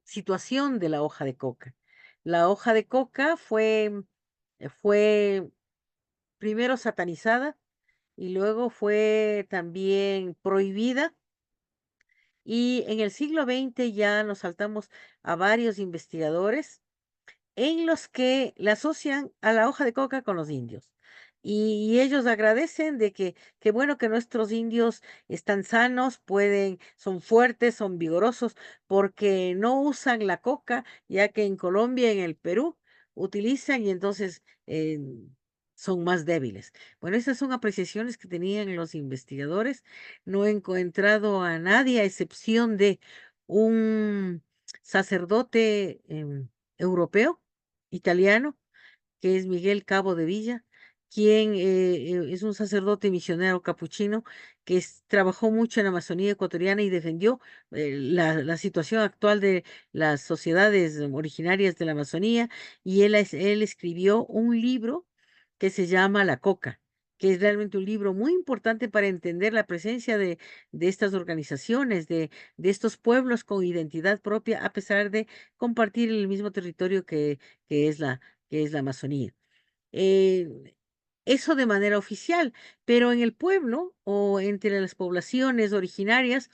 situación de la hoja de coca. La hoja de coca fue primero satanizada y luego fue también prohibida. Y en el siglo XX ya nos saltamos a varios investigadores en los que le asocian a la hoja de coca con los indios. Y ellos agradecen de que qué bueno que nuestros indios están sanos, son fuertes, son vigorosos, porque no usan la coca, ya que en Colombia, en el Perú, utilizan y entonces son más débiles. Bueno, esas son apreciaciones que tenían los investigadores. No he encontrado a nadie, a excepción de un sacerdote europeo, italiano, que es Miguel Cabo de Villa, quien es un sacerdote misionero capuchino que trabajó mucho en la Amazonía ecuatoriana y defendió la situación actual de las sociedades originarias de la Amazonía. Y él escribió un libro que se llama La Coca, que es realmente un libro muy importante para entender la presencia de estas organizaciones, de estos pueblos con identidad propia, a pesar de compartir el mismo territorio que es que es la Amazonía. Eh, Eso de manera oficial, pero en el pueblo o entre las poblaciones originarias,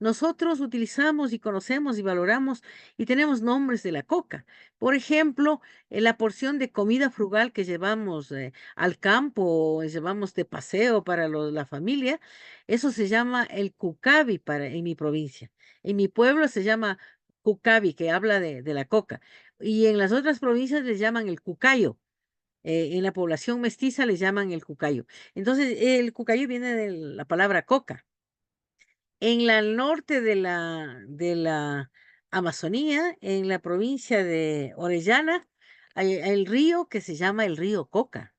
nosotros utilizamos y conocemos y valoramos y tenemos nombres de la coca. Por ejemplo, la porción de comida frugal que llevamos al campo o llevamos de paseo para la familia, eso se llama el cucabi en mi provincia. En mi pueblo se llama cucabi, que habla de la coca. Y en las otras provincias les llaman el cucayo. En la población mestiza les llaman el cucayo. Entonces, el cucayo viene de la palabra coca. En la norte de la Amazonía, en la provincia de Orellana, hay el río que se llama el río Coca.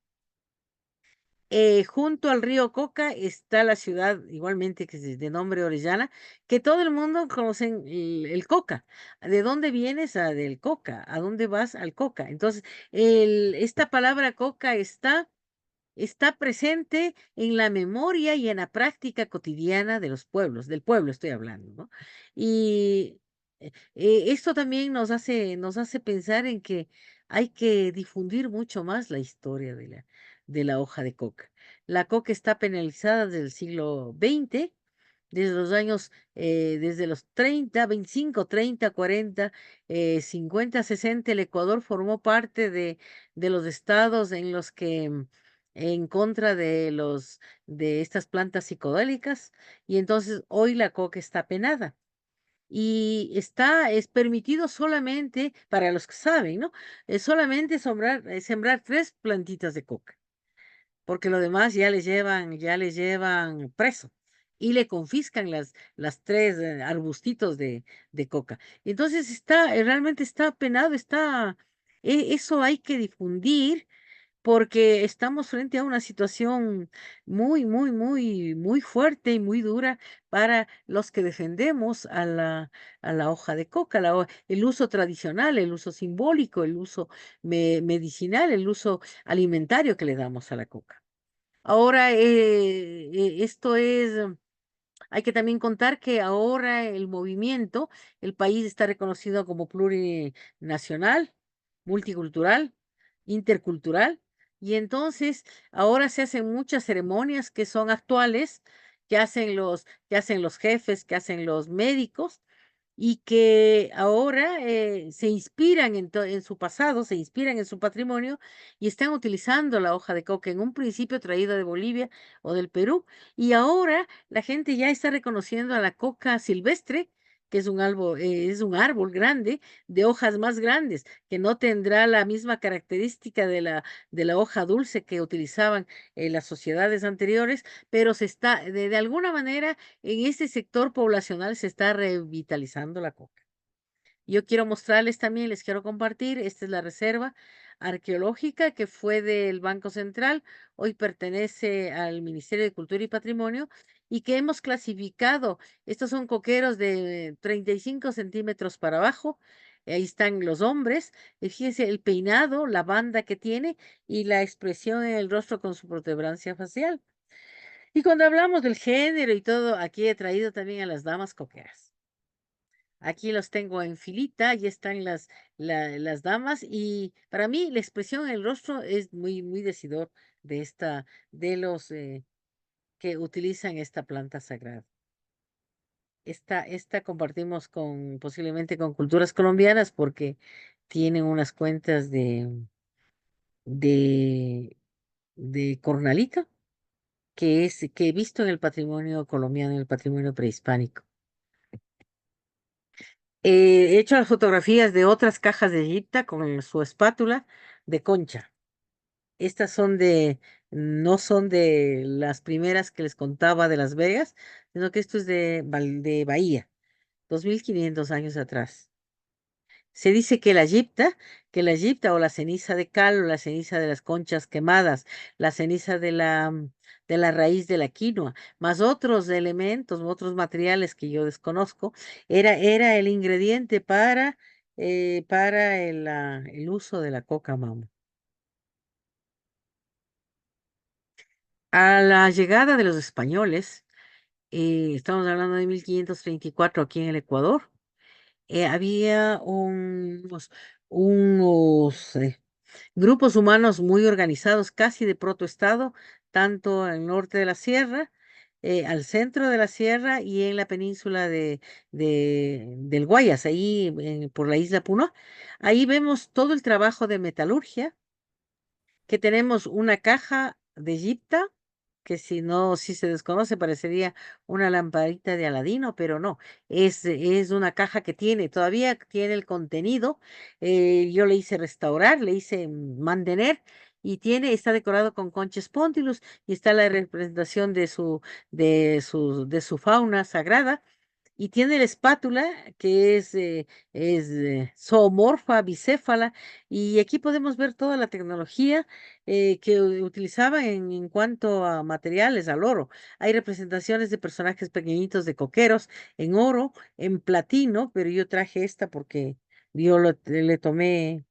Junto al río Coca está la ciudad, igualmente que es de nombre Orellana, que todo el mundo conoce el Coca. ¿De dónde vienes? Del Coca. ¿A dónde vas? Al Coca. Entonces, esta palabra Coca está presente en la memoria y en la práctica cotidiana de los pueblos, del pueblo estoy hablando, ¿no? Y esto también nos hace pensar en que hay que difundir mucho más la historia de la hoja de coca. La coca está penalizada desde el siglo XX, desde los 30, 25, 30, 40, 50, 60, el Ecuador formó parte de los estados en los que en contra de estas plantas psicodélicas, y entonces hoy la coca está penada. Y es permitido solamente, para los que saben, ¿no? Es solamente sembrar 3 plantitas de coca, porque lo demás ya les llevan preso y le confiscan las 3 arbustitos de coca. Entonces realmente está penado, eso hay que difundir porque estamos frente a una situación muy, muy, muy, muy fuerte y muy dura para los que defendemos a la hoja de coca, el uso tradicional, el uso simbólico, el uso medicinal, el uso alimentario que le damos a la coca. Ahora, hay que también contar que ahora el país está reconocido como plurinacional, multicultural, intercultural, y entonces ahora se hacen muchas ceremonias que son actuales, que hacen los jefes, que hacen los médicos, y que ahora se inspiran en su pasado, se inspiran en su patrimonio y están utilizando la hoja de coca en un principio traída de Bolivia o del Perú, y ahora la gente ya está reconociendo a la coca silvestre, que es un árbol grande de hojas más grandes, que no tendrá la misma característica de la hoja dulce que utilizaban las sociedades anteriores, pero de alguna manera, en este sector poblacional se está revitalizando la coca. Yo quiero mostrarles también, les quiero compartir, esta es la reserva arqueológica que fue del Banco Central, hoy pertenece al Ministerio de Cultura y Patrimonio, y que hemos clasificado. Estos son coqueros de 35 centímetros para abajo, Ahí están los hombres, y fíjense el peinado, la banda que tiene y la expresión en el rostro con su protuberancia facial. Y cuando hablamos del género y todo, aquí he traído también a las damas coqueras. Aquí los tengo en filita, y están las damas, y para mí la expresión en el rostro es muy, muy decidor de los que utilizan esta planta sagrada. Esta compartimos posiblemente con culturas colombianas porque tienen unas cuentas de, de cornalito que he visto en el patrimonio colombiano, en el patrimonio prehispánico. He hecho las fotografías de otras cajas de Egipta con su espátula de concha. Estas no son de las primeras que les contaba de Las Vegas, sino que esto es de Bahía, 2500 años atrás. Se dice que la egipta o la ceniza de cal o la ceniza de las conchas quemadas, la ceniza de la raíz de la quinoa, más otros elementos, otros materiales que yo desconozco, era el ingrediente para el uso de la coca mamo. A la llegada de los españoles, estamos hablando de 1534 aquí en el Ecuador, había unos grupos humanos muy organizados, casi de protoestado, tanto al norte de la sierra, al centro de la sierra y en la península del Guayas, ahí por la isla Puno. Ahí vemos todo el trabajo de metalurgia, que tenemos una caja de Egipta, que si se desconoce parecería una lamparita de Aladino, pero no, es una caja que todavía tiene el contenido. Yo le hice restaurar, le hice mantener, y está decorado con conches póntilus, y está la representación de su fauna sagrada, y tiene la espátula que es zoomorfa, bicéfala, y aquí podemos ver toda la tecnología que utilizaba en cuanto a materiales, al oro. Hay representaciones de personajes pequeñitos de coqueros en oro, en platino, pero yo traje esta porque yo le tomé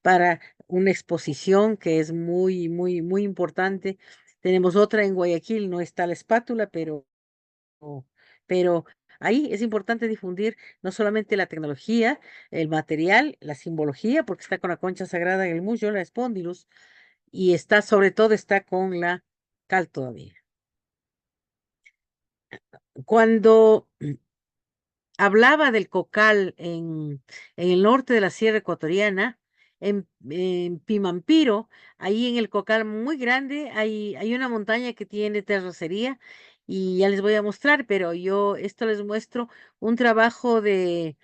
para una exposición que es muy, muy, muy importante. Tenemos otra en Guayaquil, no está la espátula, pero ahí es importante difundir no solamente la tecnología, el material, la simbología, porque está con la concha sagrada en el muslo, la espondylus, y sobre todo está con la cal todavía. Cuando hablaba del cocal en el norte de la Sierra Ecuatoriana, en Pimampiro, ahí en el cocal muy grande, hay una montaña que tiene terracería, y ya les voy a mostrar, pero esto les muestro un trabajo mm,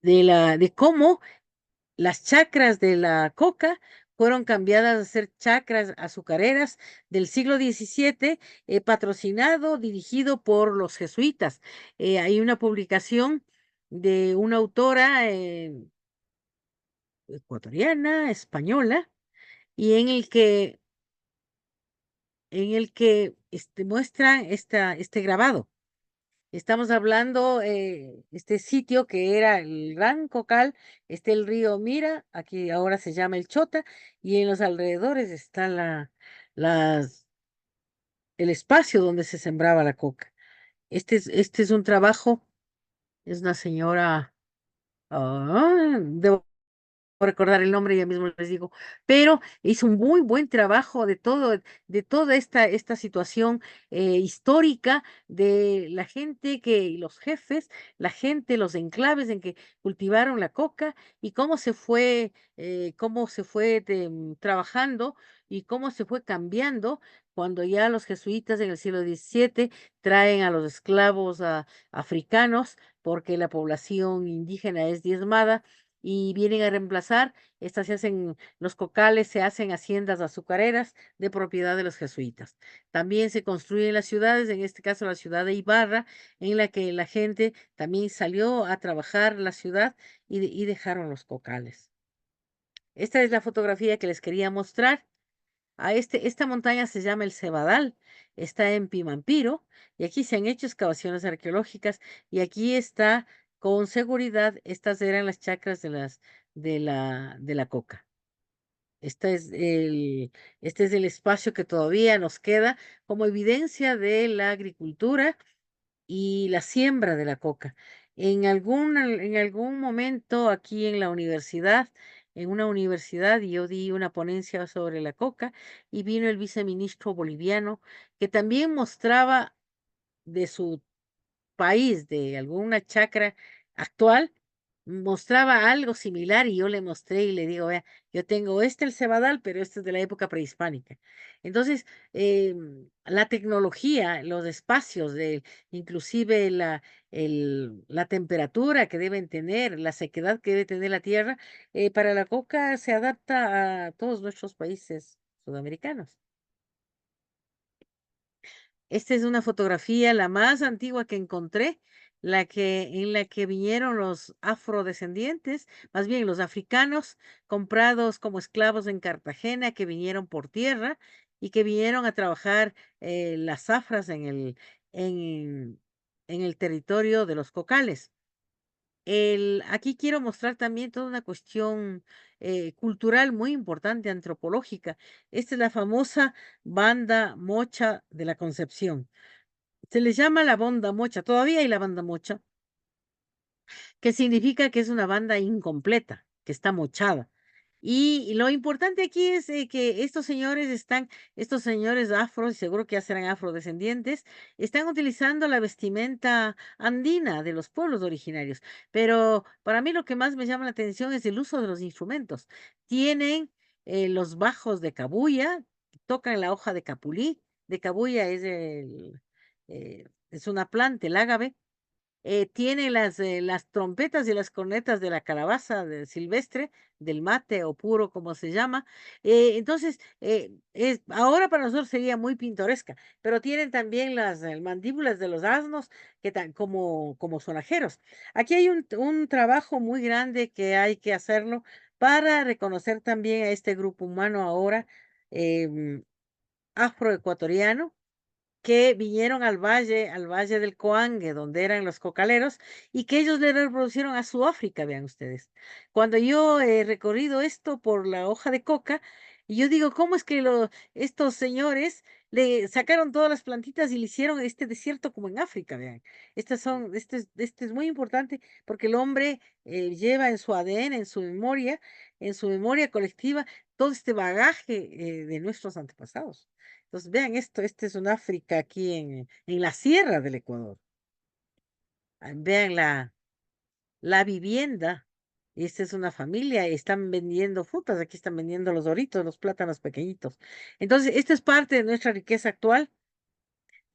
de cómo las chacras de la coca fueron cambiadas a ser chacras azucareras del siglo XVII, patrocinado, dirigido por los jesuitas. Hay una publicación de una autora ecuatoriana, española, y en el que muestra este grabado. Estamos hablando, este sitio que era el Gran Cocal, el río Mira, aquí ahora se llama el Chota, y en los alrededores está las, el espacio donde se sembraba la coca. Este es un trabajo, es una señora, debo recordar el nombre, ya mismo les digo, pero hizo un muy buen trabajo de toda esta situación histórica de la gente y los jefes, la gente, los enclaves en que cultivaron la coca, y cómo se fue trabajando, y cómo se fue cambiando cuando ya los jesuitas en el siglo XVII traen a los esclavos africanos, porque la población indígena es diezmada, y vienen a reemplazar. Los cocales se hacen haciendas azucareras de propiedad de los jesuitas. También se construyen las ciudades, en este caso la ciudad de Ibarra, en la que la gente también salió a trabajar la ciudad, y dejaron los cocales. Esta es la fotografía que les quería mostrar. Esta montaña se llama el Cebadal, está en Pimampiro, y aquí se han hecho excavaciones arqueológicas, y aquí está con seguridad, estas eran las chacras de la coca. Este es este es el espacio que todavía nos queda como evidencia de la agricultura y la siembra de la coca. En algún momento aquí en la universidad, en una universidad, yo di una ponencia sobre la coca y vino el viceministro boliviano que también mostraba de su país, de alguna chacra actual, mostraba algo similar y yo le mostré y le digo, vea, yo tengo el cebadal, pero este es de la época prehispánica. Entonces, la tecnología, los espacios, inclusive la temperatura que deben tener, la sequedad que debe tener la tierra, para la coca se adapta a todos nuestros países sudamericanos. Esta es una fotografía, la más antigua que encontré, en la que vinieron los afrodescendientes, más bien los africanos, comprados como esclavos en Cartagena, que vinieron por tierra y que vinieron a trabajar las zafras en, en el territorio de los cocales. Aquí quiero mostrar también toda una cuestión cultural muy importante, antropológica. Esta es la famosa banda mocha de la Concepción. Se les llama la banda mocha, todavía hay la banda mocha, que significa que es una banda incompleta, que está mochada. Y lo importante aquí es que estos señores afro, y seguro que ya serán afrodescendientes, están utilizando la vestimenta andina de los pueblos originarios. Pero para mí lo que más me llama la atención es el uso de los instrumentos. Tienen los bajos de cabuya, tocan la hoja de capulí. De cabuya es una planta, el ágave, tiene las trompetas y las cornetas de la calabaza silvestre, del mate o puro, como se llama. Entonces, ahora para nosotros sería muy pintoresca, pero tienen también las mandíbulas de los asnos como sonajeros. Aquí hay un trabajo muy grande que hay que hacerlo para reconocer también a este grupo humano ahora em, afroecuatoriano que vinieron al valle del Coangue, donde eran los cocaleros, y que ellos le reproducieron a Sudáfrica, vean ustedes. Cuando yo he recorrido esto por la hoja de coca, y yo digo, ¿cómo es que estos señores le sacaron todas las plantitas y le hicieron este desierto como en África, vean? Este es muy importante porque el hombre lleva en su ADN, en su memoria colectiva, todo este bagaje de nuestros antepasados. Entonces, vean esto, este es un África aquí en la sierra del Ecuador. Vean la vivienda. Esta es una familia, están vendiendo frutas, aquí están vendiendo los doritos, los plátanos pequeñitos. Entonces, esta es parte de nuestra riqueza actual,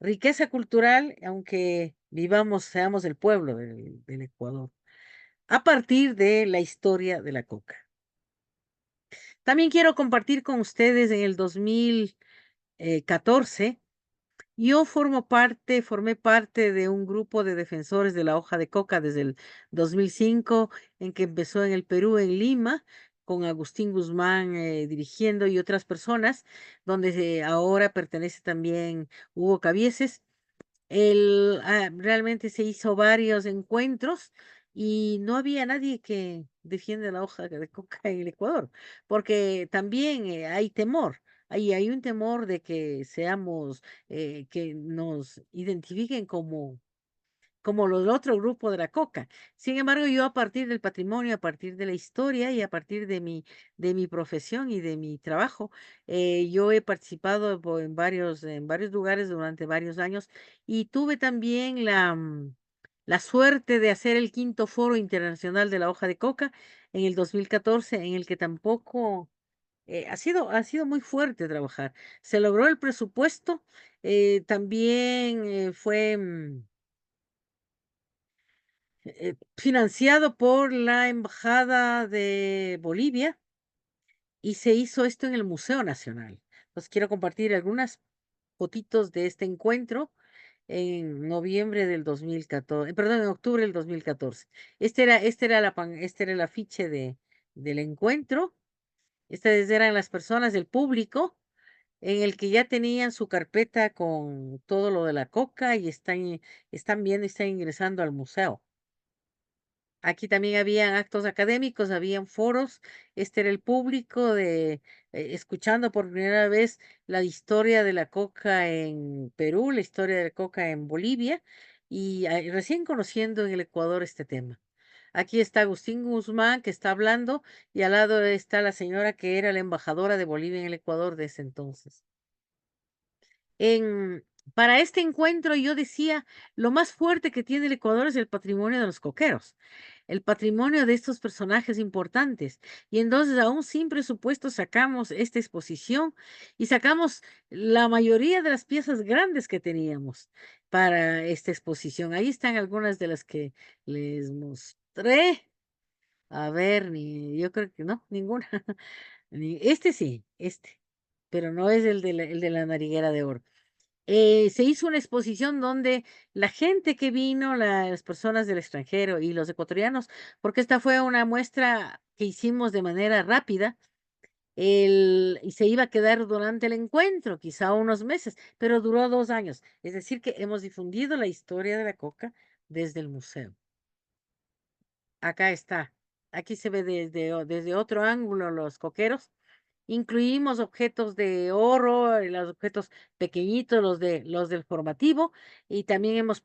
riqueza cultural, aunque seamos el pueblo del Ecuador, a partir de la historia de la coca. También quiero compartir con ustedes en el 2014. Yo formé parte de un grupo de defensores de la hoja de coca desde el 2005, en que empezó en el Perú, en Lima, con Agustín Guzmán dirigiendo y otras personas, donde ahora pertenece también Hugo Cabieses. Realmente se hizo varios encuentros y no había nadie que defienda la hoja de coca en el Ecuador, porque también hay temor. Hay un temor de que que nos identifiquen como los del otro grupo de la coca. Sin embargo, yo a partir del patrimonio, a partir de la historia y a partir de mi profesión y de mi trabajo, yo he participado en varios lugares durante varios años y tuve también la suerte de hacer el quinto foro internacional de la hoja de coca en el 2014, en el que tampoco ha sido muy fuerte trabajar. Se logró el presupuesto, también fue financiado por la Embajada de Bolivia y se hizo esto en el Museo Nacional. Entonces quiero compartir algunas fotitos de este encuentro en noviembre del 2014, perdón, en octubre del 2014. Este era el afiche del encuentro. Estas eran las personas del público en el que ya tenían su carpeta con todo lo de la coca y están viendo y están ingresando al museo. Aquí también habían actos académicos, habían foros, este era el público escuchando por primera vez la historia de la coca en Perú, la historia de la coca en Bolivia y recién conociendo en el Ecuador este tema. Aquí está Agustín Guzmán que está hablando y al lado está la señora que era la embajadora de Bolivia en el Ecuador de ese entonces. En, para este encuentro yo decía, lo más fuerte que tiene el Ecuador es el patrimonio de los coqueros, el patrimonio de estos personajes importantes. Y entonces, aún sin presupuesto, sacamos esta exposición y sacamos la mayoría de las piezas grandes que teníamos para esta exposición. Ahí están algunas de las que les mostré. A ver, yo creo que no, ninguna. Este sí, este, pero no es el de la nariguera de oro. Se hizo una exposición donde la gente que vino, las personas del extranjero y los ecuatorianos, porque esta fue una muestra que hicimos de manera rápida, y se iba a quedar durante el encuentro, quizá unos meses, pero duró 2 años. Es decir, que hemos difundido la historia de la coca desde el museo. Acá está. Aquí se ve desde otro ángulo los coqueros. Incluimos objetos de oro, los objetos pequeñitos, los del formativo, y también hemos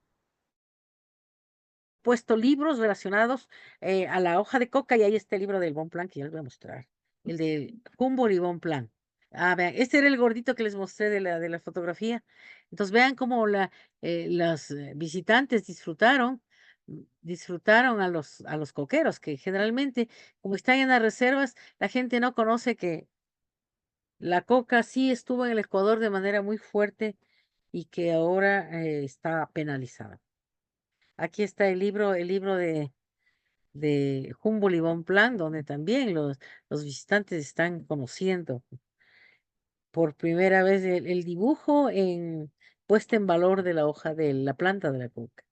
puesto libros relacionados a la hoja de coca, y ahí está el libro del Bon Plan que ya les voy a mostrar, el del Humboldt y Bon Plan. Ah, vean, este era el gordito que les mostré de la fotografía. Entonces vean cómo los visitantes disfrutaron a los coqueros, que generalmente, como están en las reservas, la gente no conoce que la coca sí estuvo en el Ecuador de manera muy fuerte y que ahora está penalizada. Aquí está el libro de Humboldt y Bonpland, donde también los visitantes están conociendo por primera vez el dibujo puesta en valor de la hoja de la planta de la coca.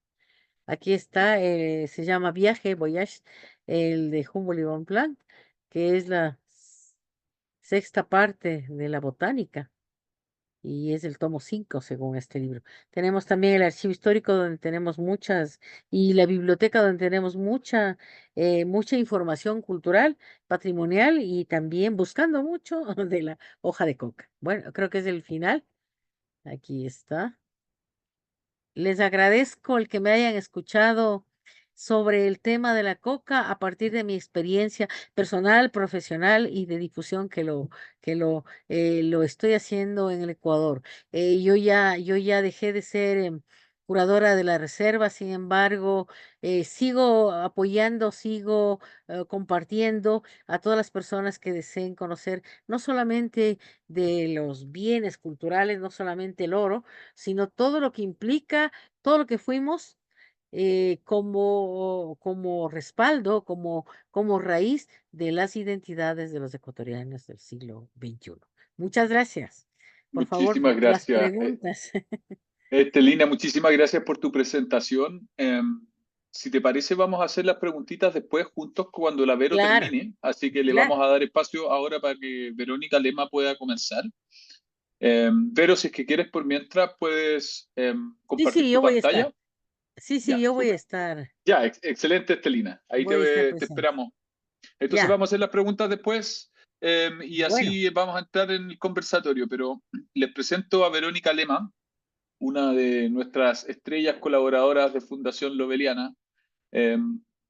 Aquí está, se llama Viaje, Voyage, el de Humboldt y Bonpland, que es la sexta parte de la botánica y es el tomo 5 según este libro. Tenemos también el archivo histórico donde tenemos y la biblioteca donde tenemos mucha información cultural, patrimonial y también buscando mucho de la hoja de coca. Bueno, creo que es el final. Aquí está. Les agradezco el que me hayan escuchado sobre el tema de la coca a partir de mi experiencia personal, profesional y de difusión lo estoy haciendo en el Ecuador. Yo ya dejé de ser curadora de la reserva, sin embargo, sigo apoyando, sigo compartiendo a todas las personas que deseen conocer no solamente de los bienes culturales, no solamente el oro, sino todo lo que implica, todo lo que fuimos como respaldo, como raíz de las identidades de los ecuatorianos del siglo XXI. Muchas gracias. Por favor, Muchísimas las gracias. preguntas. Estelina, muchísimas gracias por tu presentación. Si te parece, vamos a hacer las preguntitas después juntos cuando la Vero Claro, termine. Así que le claro. vamos a dar espacio ahora para que Verónica Lema pueda comenzar. Vero, si es que quieres por mientras, puedes Sí, compartir sí, tu yo voy a estar. pantalla. Sí, sí, Ya, yo voy a súper. estar. Ya, excelente, Estelina. Ahí Voy a estar te presente. esperamos. Entonces Ya. vamos a hacer las preguntas después y Bueno, así vamos a entrar en el conversatorio. Pero les presento a Verónica Lema, una de nuestras estrellas colaboradoras de Fundación Loveliana. Eh,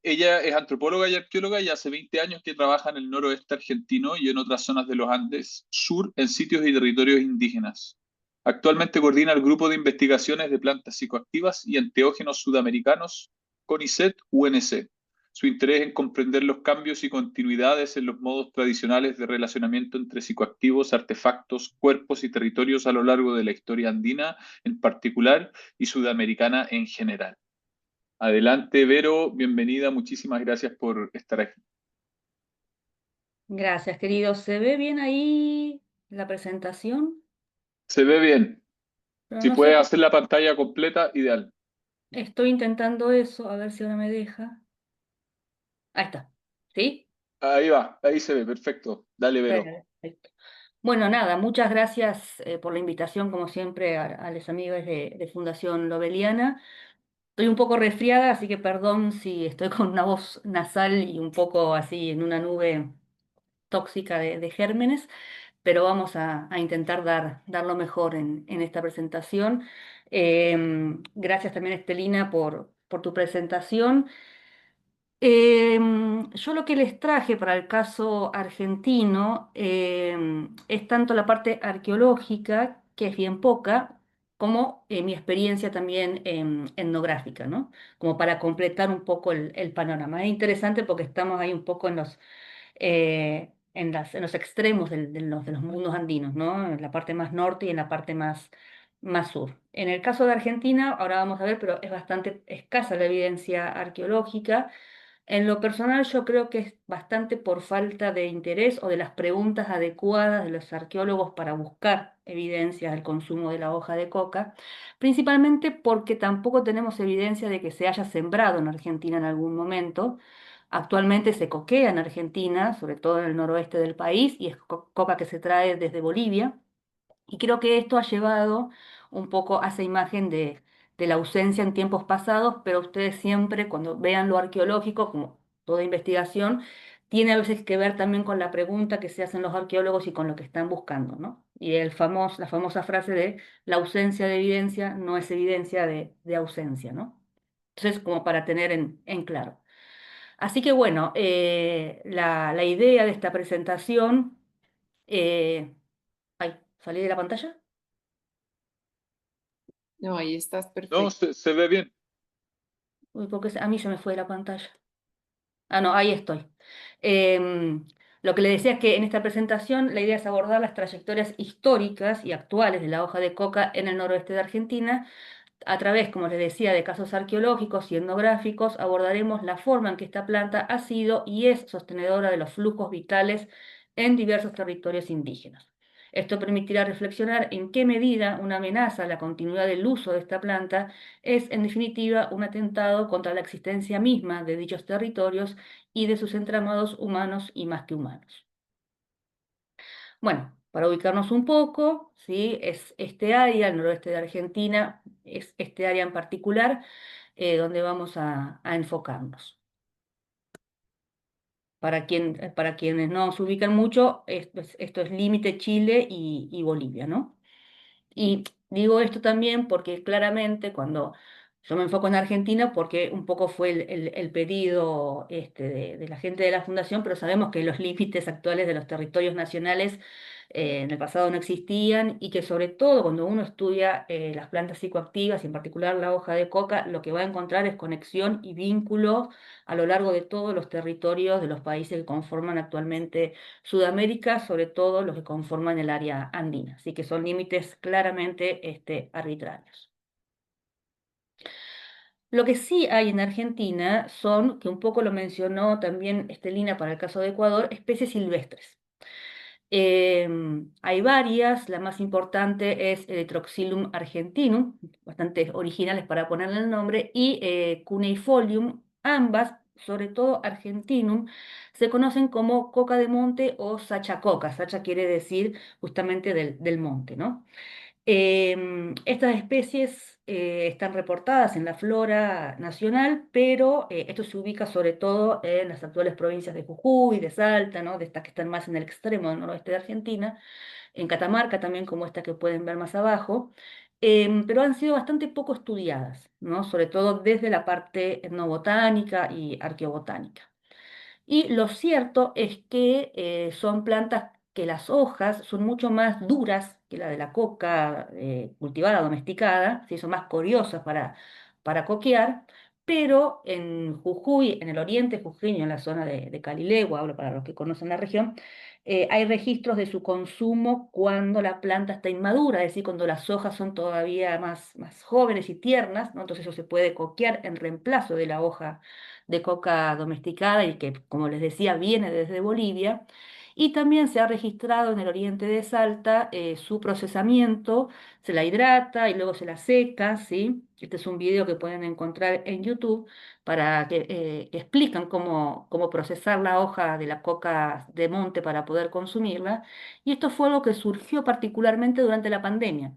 Ella es antropóloga y arqueóloga y hace 20 años que trabaja en el noroeste argentino y en otras zonas de los Andes sur en sitios y territorios indígenas. Actualmente coordina el grupo de investigaciones de plantas psicoactivas y enteógenos sudamericanos CONICET-UNC. Su interés en comprender los cambios y continuidades en los modos tradicionales de relacionamiento entre psicoactivos, artefactos, cuerpos y territorios a lo largo de la historia andina en particular y sudamericana en general. Adelante, Vero, bienvenida, muchísimas gracias por estar aquí. Gracias, querido. ¿Se ve bien ahí la presentación? Se ve bien. Pero Si no sé puedes por hacer la pantalla completa, ideal. Estoy intentando eso, a ver si ahora me deja. Ahí está. ¿Sí? Ahí va, ahí se ve, perfecto. Dale, Vero. Perfecto. Bueno, nada, muchas gracias por la invitación, como siempre, a los amigos de Fundación Loveliana. Estoy un poco resfriada, así que perdón si estoy con una voz nasal y un poco así en una nube tóxica de gérmenes, pero vamos a intentar dar lo mejor en esta presentación. Gracias también, Estelina, por tu presentación. Yo lo que les traje para el caso argentino es tanto la parte arqueológica, que es bien poca, como mi experiencia también etnográfica, ¿no? Como para completar un poco el panorama. Es interesante porque estamos ahí un poco en los extremos de los mundos andinos, ¿no? En la parte más norte y en la parte más sur. En el caso de Argentina, ahora vamos a ver, pero es bastante escasa la evidencia arqueológica. En lo personal, yo creo que es bastante por falta de interés o de las preguntas adecuadas de los arqueólogos para buscar evidencias del consumo de la hoja de coca, principalmente porque tampoco tenemos evidencia de que se haya sembrado en Argentina en algún momento. Actualmente se coquea en Argentina, sobre todo en el noroeste del país, y es coca que se trae desde Bolivia. Y creo que esto ha llevado un poco a esa imagen de la ausencia en tiempos pasados, pero ustedes siempre, cuando vean lo arqueológico, como toda investigación, tiene a veces que ver también con la pregunta que se hacen los arqueólogos y con lo que están buscando, ¿no? Y la famosa frase de la ausencia de evidencia no es evidencia de ausencia, ¿no? Entonces, como para tener en claro. Así que bueno, la idea de esta presentación... eh, ay, ¿salí de la pantalla? No, ahí estás No, perfecto. se ve bien. Uy, porque a mí se me fue la pantalla. Ah, no, ahí estoy. Em, lo que le decía es que en esta presentación la idea es abordar las trayectorias históricas y actuales de la hoja de coca en el noroeste de Argentina. A través, como les decía, de casos arqueológicos y etnográficos, abordaremos la forma en que esta planta ha sido y es sostenedora de los flujos vitales en diversos territorios indígenas. Esto permitirá reflexionar en qué medida una amenaza a la continuidad del uso de esta planta es, en definitiva, un atentado contra la existencia misma de dichos territorios y de sus entramados humanos y más que humanos. Bueno, para ubicarnos un poco, ¿sí? Es este área, el noroeste de Argentina, es este área en particular donde vamos a enfocarnos. Para quienes no se ubican mucho, esto es límite Chile y Bolivia, ¿no? Y digo esto también porque claramente cuando yo me enfoco en Argentina, porque un poco fue el pedido de la gente de la Fundación, pero sabemos que los límites actuales de los territorios nacionales en el pasado no existían y que sobre todo cuando uno estudia las plantas psicoactivas y en particular la hoja de coca, lo que va a encontrar es conexión y vínculos a lo largo de todos los territorios de los países que conforman actualmente Sudamérica, sobre todo los que conforman el área andina. Así que son límites claramente arbitrarios. Lo que sí hay en Argentina son, que un poco lo mencionó también Estelina para el caso de Ecuador, especies silvestres. Hay varias, la más importante es Erythrocilum argentinum, bastante originales para ponerle el nombre, y Cuneifolium, ambas, sobre todo argentinum, se conocen como coca de monte o sachacoca. Sacha quiere decir justamente del monte, ¿no? Estas especies están reportadas en la flora nacional, pero esto se ubica sobre todo en las actuales provincias de Jujuy, de Salta, ¿no? De estas que están más en el extremo del noroeste de Argentina, en Catamarca también, como esta que pueden ver más abajo, pero han sido bastante poco estudiadas, ¿no? Sobre todo desde la parte etnobotánica y arqueobotánica. Y lo cierto es que son plantas que las hojas son mucho más duras que la de la coca cultivada, domesticada, ¿sí? Son más coriosas para coquear, pero en Jujuy, en el oriente jujeño, en la zona de Calilegua, hablo para los que conocen la región, hay registros de su consumo cuando la planta está inmadura, es decir, cuando las hojas son todavía más jóvenes y tiernas, ¿no? Entonces eso se puede coquear en reemplazo de la hoja de coca domesticada y que, como les decía, viene desde Bolivia. Y también se ha registrado en el oriente de Salta su procesamiento, se la hidrata y luego se la seca, ¿sí? Este es un video que pueden encontrar en YouTube para que explican cómo procesar la hoja de la coca de monte para poder consumirla. Y esto fue algo que surgió particularmente durante la pandemia.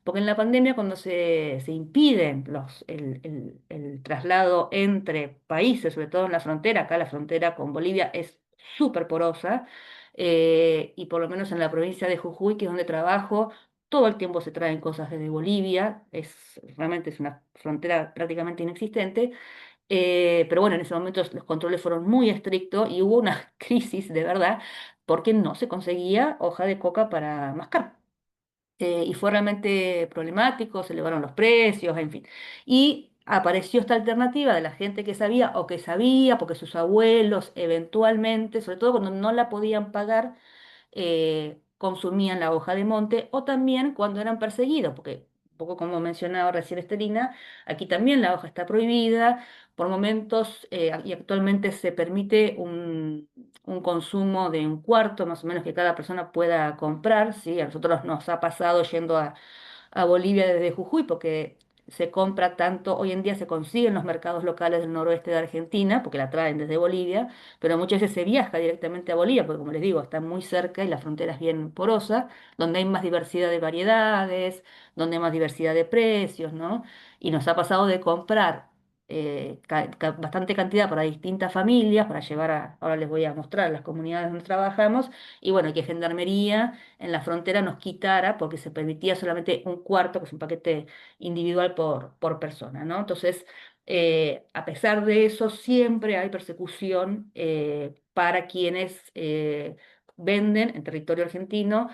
Porque en la pandemia, cuando se impiden el traslado entre países, sobre todo en la frontera, acá la frontera con Bolivia es súper porosa, y por lo menos en la provincia de Jujuy, que es donde trabajo, todo el tiempo se traen cosas desde Bolivia, realmente es una frontera prácticamente inexistente, pero bueno, en ese momento los controles fueron muy estrictos y hubo una crisis de verdad porque no se conseguía hoja de coca para mascar. Y fue realmente problemático, se elevaron los precios, en fin. Y apareció esta alternativa de la gente que sabía o que sabía, porque sus abuelos eventualmente, sobre todo cuando no la podían pagar, consumían la hoja de monte o también cuando eran perseguidos, porque un poco como mencionaba recién Estelina, aquí también la hoja está prohibida, por momentos y actualmente se permite un consumo de un cuarto más o menos que cada persona pueda comprar, ¿sí? A nosotros nos ha pasado yendo a Bolivia desde Jujuy, porque se compra tanto, hoy en día se consigue en los mercados locales del noroeste de Argentina, porque la traen desde Bolivia, pero muchas veces se viaja directamente a Bolivia, porque como les digo, está muy cerca y la frontera es bien porosa, donde hay más diversidad de variedades, donde hay más diversidad de precios, ¿no? Y nos ha pasado de comprar bastante cantidad para distintas familias, para llevar ahora les voy a mostrar las comunidades donde trabajamos, y bueno, que Gendarmería en la frontera nos quitara, porque se permitía solamente un cuarto, que es un paquete individual por persona, ¿no? Entonces, a pesar de eso, siempre hay persecución para quienes venden en territorio argentino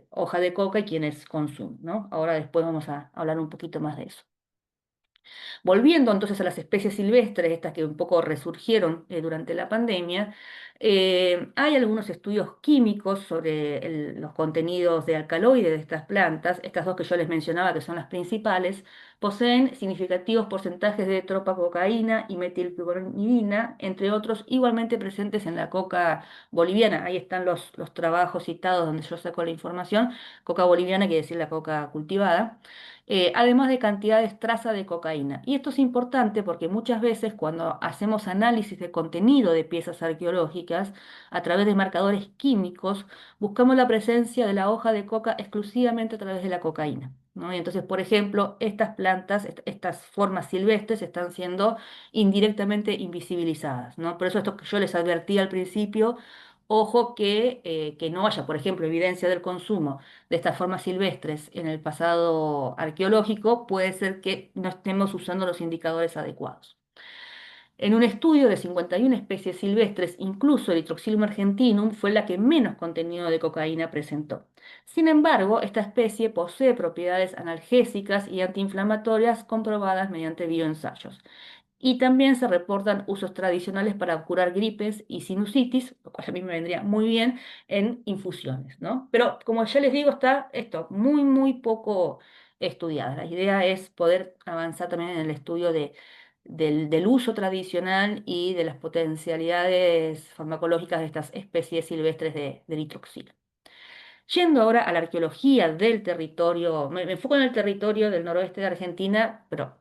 hoja de coca y quienes consumen, ¿no? Ahora después vamos a hablar un poquito más de eso. Volviendo entonces a las especies silvestres, estas que un poco resurgieron durante la pandemia, hay algunos estudios químicos sobre los contenidos de alcaloides de estas plantas. Estas dos que yo les mencionaba, que son las principales, poseen significativos porcentajes de tropacocaína y metilcloramidina, entre otros igualmente presentes en la coca boliviana. Ahí están los trabajos citados donde yo saco la información. Coca boliviana quiere decir la coca cultivada, además de cantidades traza de cocaína. Y esto es importante porque muchas veces cuando hacemos análisis de contenido de piezas arqueológicas a través de marcadores químicos, buscamos la presencia de la hoja de coca exclusivamente a través de la cocaína, ¿no? Y entonces, por ejemplo, estas plantas, estas formas silvestres están siendo indirectamente invisibilizadas, ¿no? Por eso esto que yo les advertí al principio, ojo que no haya, por ejemplo, evidencia del consumo de estas formas silvestres en el pasado arqueológico, puede ser que no estemos usando los indicadores adecuados. En un estudio de 51 especies silvestres, incluso Erythrocylum argentinum fue la que menos contenido de cocaína presentó. Sin embargo, esta especie posee propiedades analgésicas y antiinflamatorias comprobadas mediante bioensayos. Y también se reportan usos tradicionales para curar gripes y sinusitis, lo cual a mí me vendría muy bien en infusiones, ¿no? Pero como ya les digo, está esto muy, muy poco estudiado. La idea es poder avanzar también en el estudio del uso tradicional y de las potencialidades farmacológicas de estas especies silvestres de eritroxila. Yendo ahora a la arqueología del territorio, me enfoco en el territorio del noroeste de Argentina, pero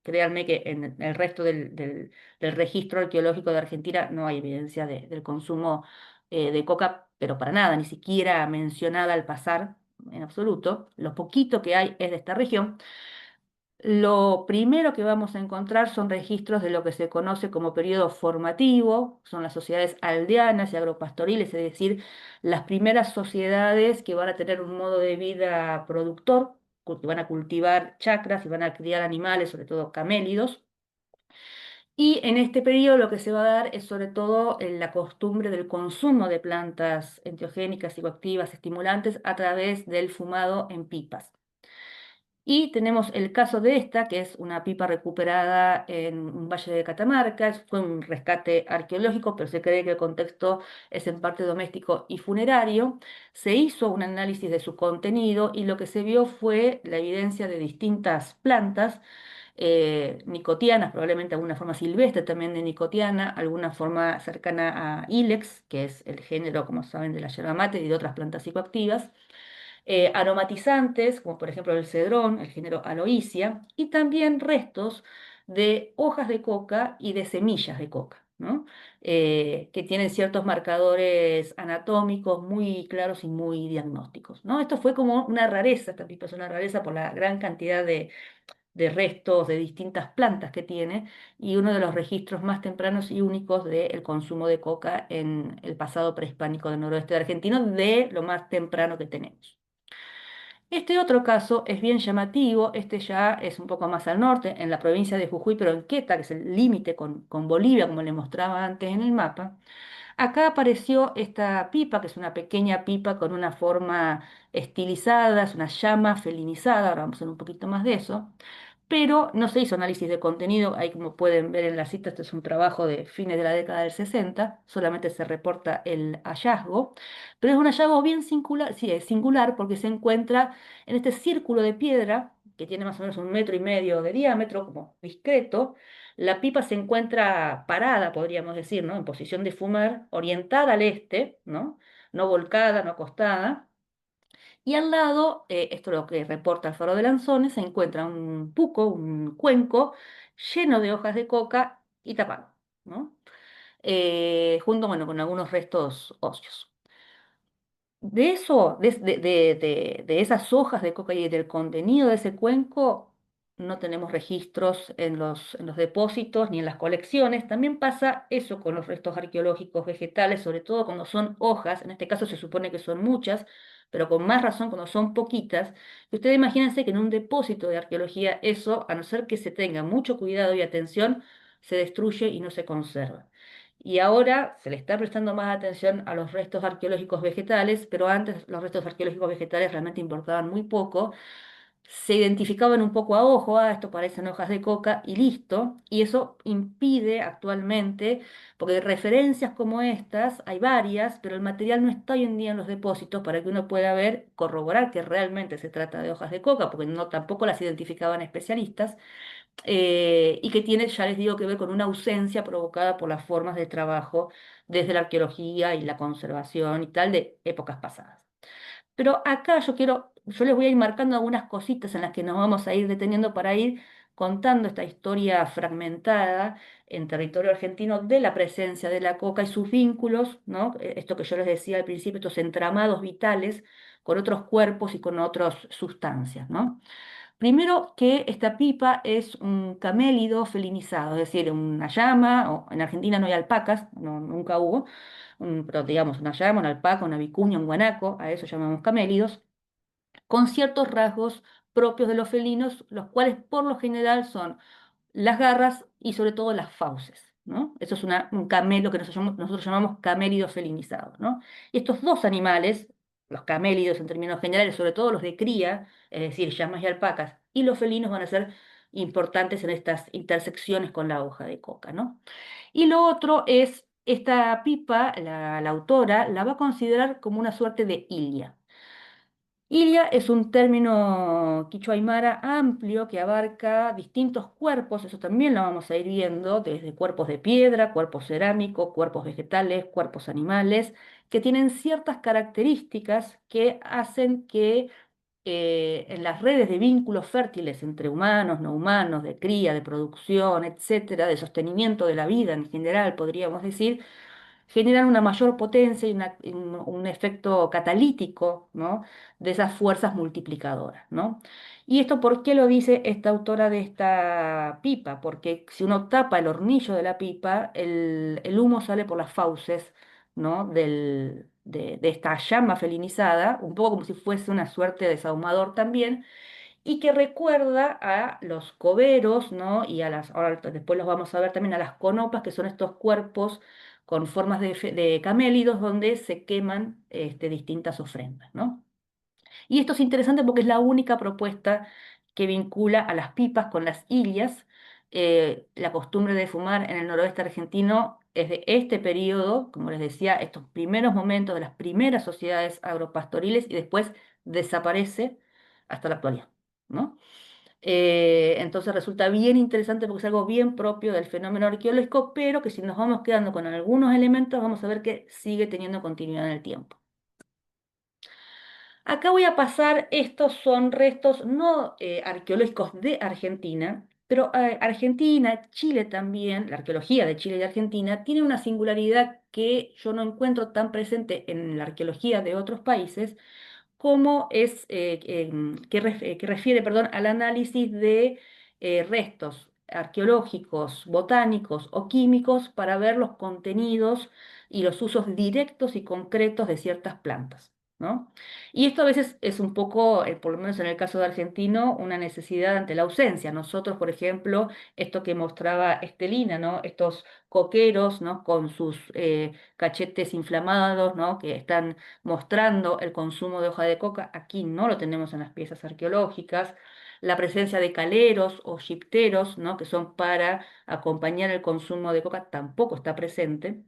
créanme que en el resto del registro arqueológico de Argentina no hay evidencia del consumo de coca, pero para nada, ni siquiera mencionada al pasar en absoluto. Lo poquito que hay es de esta región. Lo primero que vamos a encontrar son registros de lo que se conoce como periodo formativo, son las sociedades aldeanas y agropastoriles, es decir, las primeras sociedades que van a tener un modo de vida productor, que van a cultivar chacras y van a criar animales, sobre todo camélidos. Y en este periodo lo que se va a dar es sobre todo la costumbre del consumo de plantas enteogénicas, psicoactivas, estimulantes a través del fumado en pipas. Y tenemos el caso de esta, que es una pipa recuperada en un valle de Catamarca. Fue un rescate arqueológico, pero se cree que el contexto es en parte doméstico y funerario. Se hizo un análisis de su contenido y lo que se vio fue la evidencia de distintas plantas nicotianas, probablemente alguna forma silvestre también de nicotiana, alguna forma cercana a Ilex, que es el género, como saben, de la yerba mate y de otras plantas psicoactivas, aromatizantes, como por ejemplo el cedrón, el género Aloysia, y también restos de hojas de coca y de semillas de coca, ¿no? Que tienen ciertos marcadores anatómicos muy claros y muy diagnósticos, ¿no? Esto fue como una rareza, esta pipa es una rareza por la gran cantidad de restos de distintas plantas que tiene y uno de los registros más tempranos y únicos del consumo de coca en el pasado prehispánico del noroeste de Argentina, de lo más temprano que tenemos. Este otro caso es bien llamativo, este ya es un poco más al norte, en la provincia de Jujuy, pero en Queta, que es el límite con Bolivia, como le mostraba antes en el mapa. Acá apareció esta pipa, que es una pequeña pipa con una forma estilizada, es una llama felinizada, ahora vamos a ver un poquito más de eso, pero no se hizo análisis de contenido, ahí como pueden ver en la cita, este es un trabajo de fines de la década del 60, solamente se reporta el hallazgo, pero es un hallazgo bien singular, sí, es singular porque se encuentra en este círculo de piedra, que tiene más o menos 1,5 metros de diámetro, como discreto. La pipa se encuentra parada, podríamos decir, ¿no? En posición de fumar, orientada al este, ¿no? No volcada, no acostada. Y al lado, esto es lo que reporta el Faro de Lanzones, se encuentra un puco, un cuenco, lleno de hojas de coca y tapado, ¿no? Junto, bueno, con algunos restos óseos. De eso, de esas hojas de coca y del contenido de ese cuenco, no tenemos registros en los depósitos ni en las colecciones. También pasa eso con los restos arqueológicos vegetales, sobre todo cuando son hojas, en este caso se supone que son muchas, pero con más razón cuando son poquitas. Y ustedes imagínense que en un depósito de arqueología eso, a no ser que se tenga mucho cuidado y atención, se destruye y no se conserva. Y ahora se le está prestando más atención a los restos arqueológicos vegetales, pero antes los restos arqueológicos vegetales realmente importaban muy poco. Se identificaban un poco a ojo, esto parecen hojas de coca y listo. Y eso impide actualmente, porque referencias como estas hay varias, pero el material no está hoy en día en los depósitos para que uno pueda ver, corroborar que realmente se trata de hojas de coca, porque no tampoco las identificaban especialistas y que tiene, ya les digo, que ver con una ausencia provocada por las formas de trabajo desde la arqueología y la conservación y tal de épocas pasadas. Pero acá yo les voy a ir marcando algunas cositas en las que nos vamos a ir deteniendo para ir contando esta historia fragmentada en territorio argentino de la presencia de la coca y sus vínculos, ¿no? Esto que yo les decía al principio, estos entramados vitales con otros cuerpos y con otras sustancias, ¿no? Primero que esta pipa es un camélido felinizado, es decir, una llama, o en Argentina no hay alpacas, nunca hubo, pero digamos una llama, una alpaca, una vicuña, un guanaco, a eso llamamos camélidos, con ciertos rasgos propios de los felinos, los cuales por lo general son las garras y sobre todo las fauces, ¿no? Eso es un camelo que nosotros llamamos camélidos felinizados, ¿no? Y estos dos animales, los camélidos en términos generales, sobre todo los de cría, es decir, llamas y alpacas, y los felinos van a ser importantes en estas intersecciones con la hoja de coca, ¿no? Y lo otro es, esta pipa, la autora, la va a considerar como una suerte de ilia. Ilia es un término quichua aymara amplio que abarca distintos cuerpos, eso también lo vamos a ir viendo, desde cuerpos de piedra, cuerpos cerámicos, cuerpos vegetales, cuerpos animales, que tienen ciertas características que hacen que en las redes de vínculos fértiles entre humanos, no humanos, de cría, de producción, etcétera, de sostenimiento de la vida en general, podríamos decir, generan una mayor potencia y un efecto catalítico, ¿no? De esas fuerzas multiplicadoras, ¿no? ¿Y esto por qué lo dice esta autora de esta pipa? Porque si uno tapa el hornillo de la pipa, el humo sale por las fauces, ¿no? De esta llama felinizada, un poco como si fuese una suerte de sahumador también, y que recuerda a los coberos, ¿no? Y ahora después los vamos a ver también a las conopas, que son estos cuerpos con formas de camélidos donde se queman distintas ofrendas, ¿no? Y esto es interesante porque es la única propuesta que vincula a las pipas con las illas. La costumbre de fumar en el noroeste argentino es de este periodo, como les decía, estos primeros momentos de las primeras sociedades agropastoriles y después desaparece hasta la actualidad, ¿no? Entonces resulta bien interesante porque es algo bien propio del fenómeno arqueológico, pero que si nos vamos quedando con algunos elementos, vamos a ver que sigue teniendo continuidad en el tiempo. Acá voy a pasar, estos son restos no arqueológicos de Argentina, pero Argentina, Chile también, la arqueología de Chile y Argentina tiene una singularidad que yo no encuentro tan presente en la arqueología de otros países, como es que refiere, perdón, al análisis de restos arqueológicos, botánicos o químicos para ver los contenidos y los usos directos y concretos de ciertas plantas, ¿no? Y esto a veces es un poco, por lo menos en el caso de argentino, una necesidad ante la ausencia. Nosotros, por ejemplo, esto que mostraba Estelina, ¿no? Estos coqueros, ¿no? Con sus cachetes inflamados, ¿no? Que están mostrando el consumo de hoja de coca. Aquí no lo tenemos en las piezas arqueológicas. La presencia de caleros o chipteros, ¿no? Que son para acompañar el consumo de coca, tampoco está presente.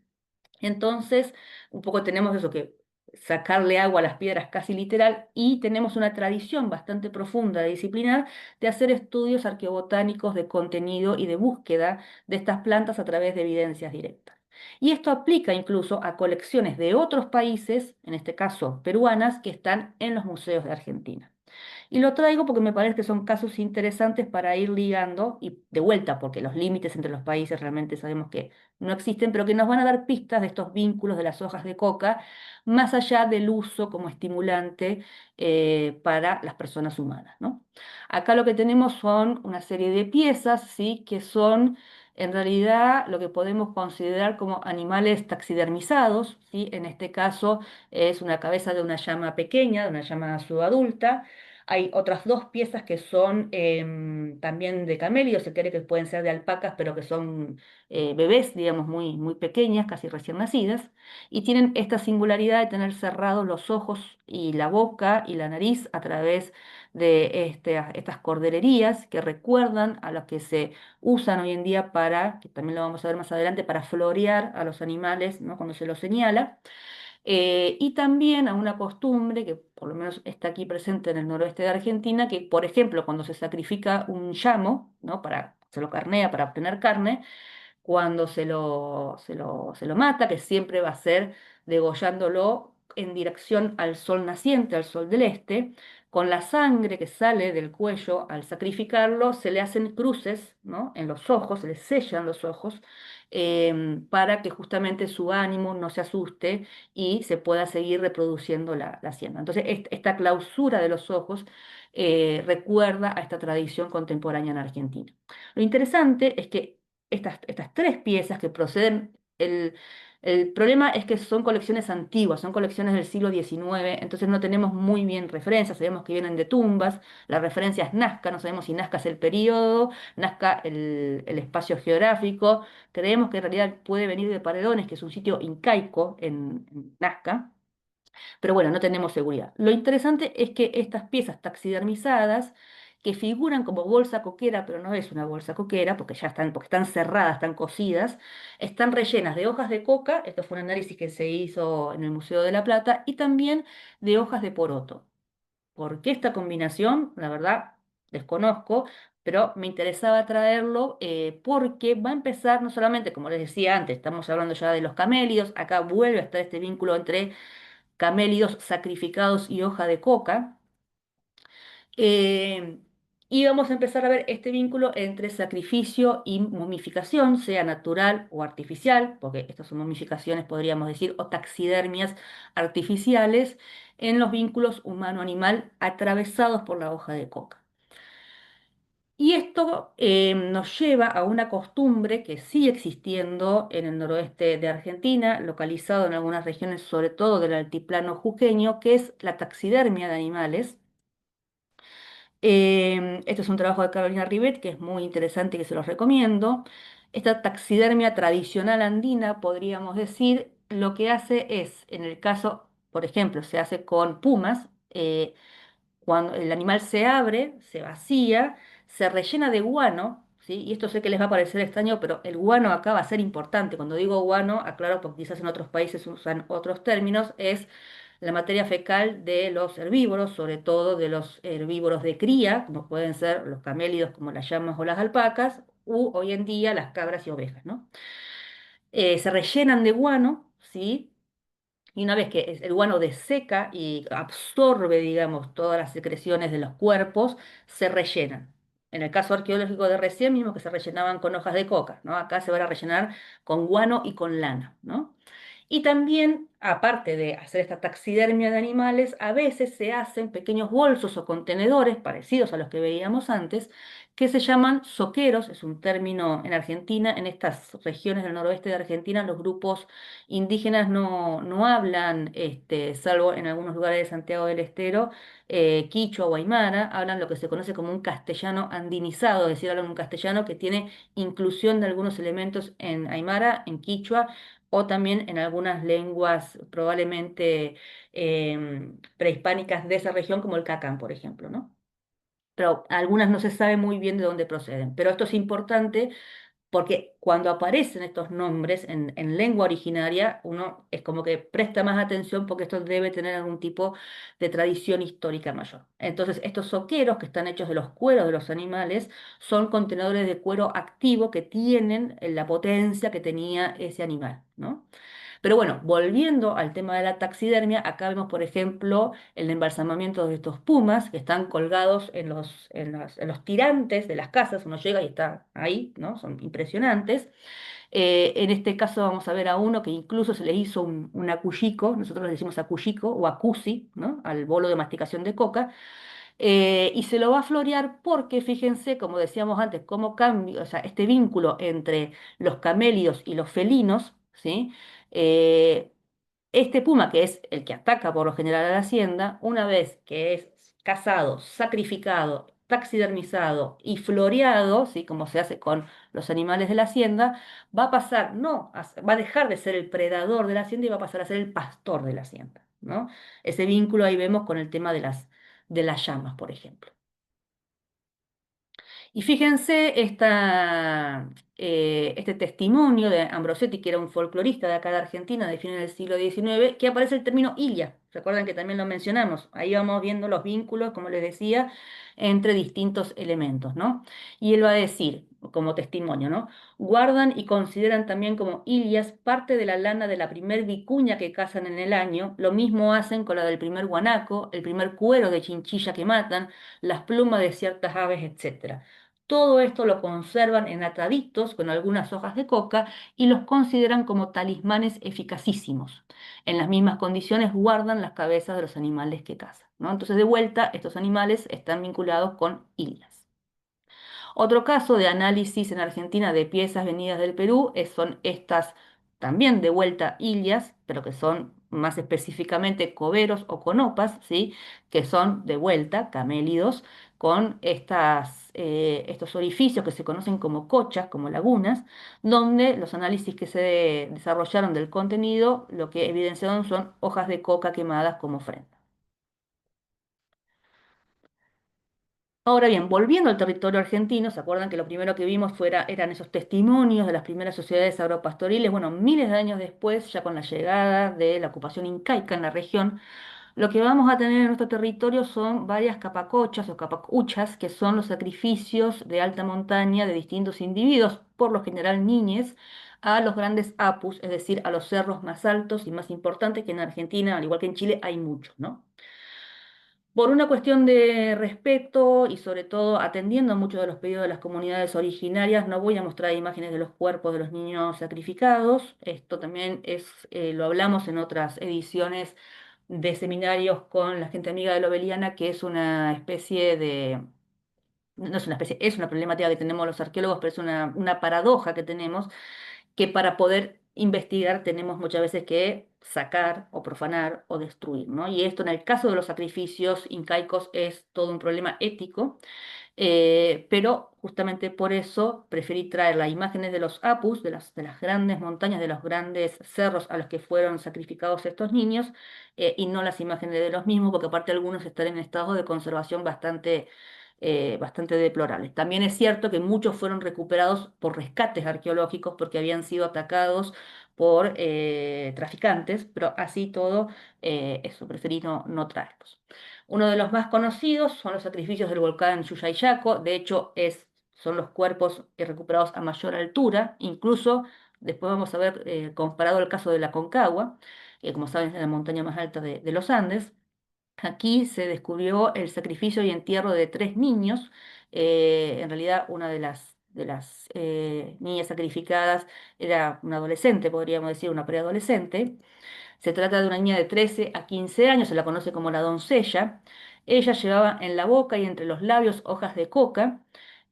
Entonces, un poco tenemos eso que sacarle agua a las piedras casi literal y tenemos una tradición bastante profunda de disciplinar de hacer estudios arqueobotánicos de contenido y de búsqueda de estas plantas a través de evidencias directas. Y esto aplica incluso a colecciones de otros países, en este caso peruanas, que están en los museos de Argentina. Y lo traigo porque me parece que son casos interesantes para ir ligando, y de vuelta, porque los límites entre los países realmente sabemos que no existen, pero que nos van a dar pistas de estos vínculos de las hojas de coca, más allá del uso como estimulante para las personas humanas, ¿no? Acá lo que tenemos son una serie de piezas, ¿sí? Que son en realidad lo que podemos considerar como animales taxidermizados, ¿sí? En este caso es una cabeza de una llama pequeña, de una llama subadulta. Hay otras dos piezas que son también de camélidos, se cree que pueden ser de alpacas, pero que son bebés, digamos, muy, muy pequeñas, casi recién nacidas, y tienen esta singularidad de tener cerrados los ojos y la boca y la nariz a través de estas cordererías que recuerdan a las que se usan hoy en día para, que también lo vamos a ver más adelante, para florear a los animales, ¿no? Cuando se los señala. Y también a una costumbre que por lo menos está aquí presente en el noroeste de Argentina, que por ejemplo cuando se sacrifica un llamo, ¿no? Se lo carnea para obtener carne, cuando se lo mata, que siempre va a ser degollándolo en dirección al sol naciente, al sol del este, con la sangre que sale del cuello al sacrificarlo, se le hacen cruces, ¿no? En los ojos, se le sellan los ojos, para que justamente su ánimo no se asuste y se pueda seguir reproduciendo la hacienda. Entonces, esta clausura de los ojos recuerda a esta tradición contemporánea en Argentina. Lo interesante es que estas tres piezas que proceden, el problema es que son colecciones antiguas, son colecciones del siglo XIX, entonces no tenemos muy bien referencias, sabemos que vienen de tumbas, la referencia es Nazca, no sabemos si Nazca es el periodo, Nazca el espacio geográfico, creemos que en realidad puede venir de Paredones, que es un sitio incaico en Nazca, pero bueno, no tenemos seguridad. Lo interesante es que estas piezas taxidermizadas, que figuran como bolsa coquera, pero no es una bolsa coquera, porque ya están, porque están cerradas, están cosidas, están rellenas de hojas de coca, esto fue un análisis que se hizo en el Museo de la Plata, y también de hojas de poroto. ¿Por qué esta combinación? La verdad, desconozco, pero me interesaba traerlo porque va a empezar, no solamente, como les decía antes, estamos hablando ya de los camélidos, acá vuelve a estar este vínculo entre camélidos sacrificados y hoja de coca. eh, y vamos a empezar a ver este vínculo entre sacrificio y momificación, sea natural o artificial, porque estas son momificaciones, podríamos decir, o taxidermias artificiales, en los vínculos humano-animal atravesados por la hoja de coca. Y esto nos lleva a una costumbre que sigue existiendo en el noroeste de Argentina, localizado en algunas regiones, sobre todo del altiplano jujeño, que es la taxidermia de animales. Este es un trabajo de Carolina Rivet que es muy interesante y que se los recomiendo. Esta taxidermia tradicional andina, podríamos decir, lo que hace es, en el caso, por ejemplo, se hace con pumas, cuando el animal se abre, se vacía, se rellena de guano, ¿sí? Y esto sé que les va a parecer extraño, pero el guano acá va a ser importante. Cuando digo guano, aclaro porque quizás en otros países usan otros términos, es la materia fecal de los herbívoros, sobre todo de los herbívoros de cría, como pueden ser los camélidos como las llamas o las alpacas, u hoy en día las cabras y ovejas, ¿no? Se rellenan de guano, ¿sí? Y una vez que el guano deseca y absorbe, digamos, todas las secreciones de los cuerpos, se rellenan. En el caso arqueológico de recién mismo que se rellenaban con hojas de coca, ¿no? Acá se van a rellenar con guano y con lana, ¿no? Y también, aparte de hacer esta taxidermia de animales, a veces se hacen pequeños bolsos o contenedores parecidos a los que veíamos antes, que se llaman zoqueros, es un término en Argentina, en estas regiones del noroeste de Argentina, los grupos indígenas no hablan, salvo en algunos lugares de Santiago del Estero, quichua o aymara, hablan lo que se conoce como un castellano andinizado, es decir, hablan un castellano que tiene inclusión de algunos elementos en aymara, en quichua o también en algunas lenguas probablemente prehispánicas de esa región, como el cacán, por ejemplo, ¿no? Pero algunas no se sabe muy bien de dónde proceden. Pero esto es importante porque cuando aparecen estos nombres en lengua originaria, uno es como que presta más atención porque esto debe tener algún tipo de tradición histórica mayor. Entonces, estos soqueros que están hechos de los cueros de los animales son contenedores de cuero activo que tienen la potencia que tenía ese animal, ¿no? Pero bueno, volviendo al tema de la taxidermia, acá vemos, por ejemplo, el embalsamamiento de estos pumas que están colgados en los tirantes de las casas. Uno llega y está ahí, ¿no? Son impresionantes. En este caso vamos a ver a uno que incluso se le hizo un acuyico, nosotros le decimos acuyico o acusi, ¿no? Al bolo de masticación de coca, y se lo va a florear porque fíjense, como decíamos antes, cómo cambia, o sea, este vínculo entre los camélidos y los felinos, ¿sí? Eh, este puma, que es el que ataca por lo general a la hacienda, una vez que es cazado, sacrificado, taxidermizado y floreado, ¿sí? Como se hace con los animales de la hacienda, va a pasar, no, va a dejar de ser el predador de la hacienda y va a pasar a ser el pastor de la hacienda, ¿no? Ese vínculo ahí vemos con el tema de las llamas, por ejemplo. Y fíjense este testimonio de Ambrosetti, que era un folclorista de acá de Argentina, de fines del siglo XIX, que aparece el término Ilia. ¿Recuerdan que también lo mencionamos? Ahí vamos viendo los vínculos, como les decía, entre distintos elementos, ¿no? Y él va a decir, como testimonio, ¿no? Guardan y consideran también como Ilias parte de la lana de la primer vicuña que cazan en el año. Lo mismo hacen con la del primer guanaco, el primer cuero de chinchilla que matan, las plumas de ciertas aves, etc. Todo esto lo conservan en ataditos con algunas hojas de coca y los consideran como talismanes eficacísimos. En las mismas condiciones guardan las cabezas de los animales que cazan, ¿no? Entonces, de vuelta, estos animales están vinculados con islas. Otro caso de análisis en Argentina de piezas venidas del Perú son estas también de vuelta illas, pero que son más específicamente coberos o conopas, ¿sí? Que son de vuelta camélidos con estos orificios que se conocen como cochas, como lagunas, donde los análisis que se desarrollaron del contenido lo que evidenciaron son hojas de coca quemadas como ofrenda. Ahora bien, volviendo al territorio argentino, ¿se acuerdan que lo primero que vimos eran esos testimonios de las primeras sociedades agropastoriles? Bueno, miles de años después, ya con la llegada de la ocupación incaica en la región, lo que vamos a tener en nuestro territorio son varias capacochas o capacuchas, que son los sacrificios de alta montaña de distintos individuos, por lo general niñes, a los grandes apus, es decir, a los cerros más altos y más importantes, que en Argentina, al igual que en Chile, hay muchos, ¿no? Por una cuestión de respeto y sobre todo atendiendo a muchos de los pedidos de las comunidades originarias, no voy a mostrar imágenes de los cuerpos de los niños sacrificados. Esto también lo hablamos en otras ediciones de seminarios con la gente amiga de Loveliana, que es una especie de, no es una especie, es una problemática que tenemos los arqueólogos, pero es una paradoja que tenemos que para poder investigar tenemos muchas veces que sacar o profanar o destruir, ¿no? Y esto en el caso de los sacrificios incaicos es todo un problema ético, pero justamente por eso preferí traer las imágenes de los apus, de las grandes montañas, de los grandes cerros a los que fueron sacrificados estos niños, y no las imágenes de los mismos, porque aparte algunos están en estado de conservación bastante bastante deplorables. También es cierto que muchos fueron recuperados por rescates arqueológicos porque habían sido atacados por traficantes, pero así todo, eso, preferí no traerlos. Uno de los más conocidos son los sacrificios del volcán Yuyayaco. De hecho, son los cuerpos recuperados a mayor altura. Incluso, después vamos a ver, comparado al caso de la Concagua, que como saben es la montaña más alta de los Andes. Aquí se descubrió el sacrificio y entierro de 3 niños. En realidad, una de las niñas sacrificadas era una adolescente, podríamos decir, una preadolescente. Se trata de una niña de 13 a 15 años, se la conoce como la doncella. Ella llevaba en la boca y entre los labios hojas de coca.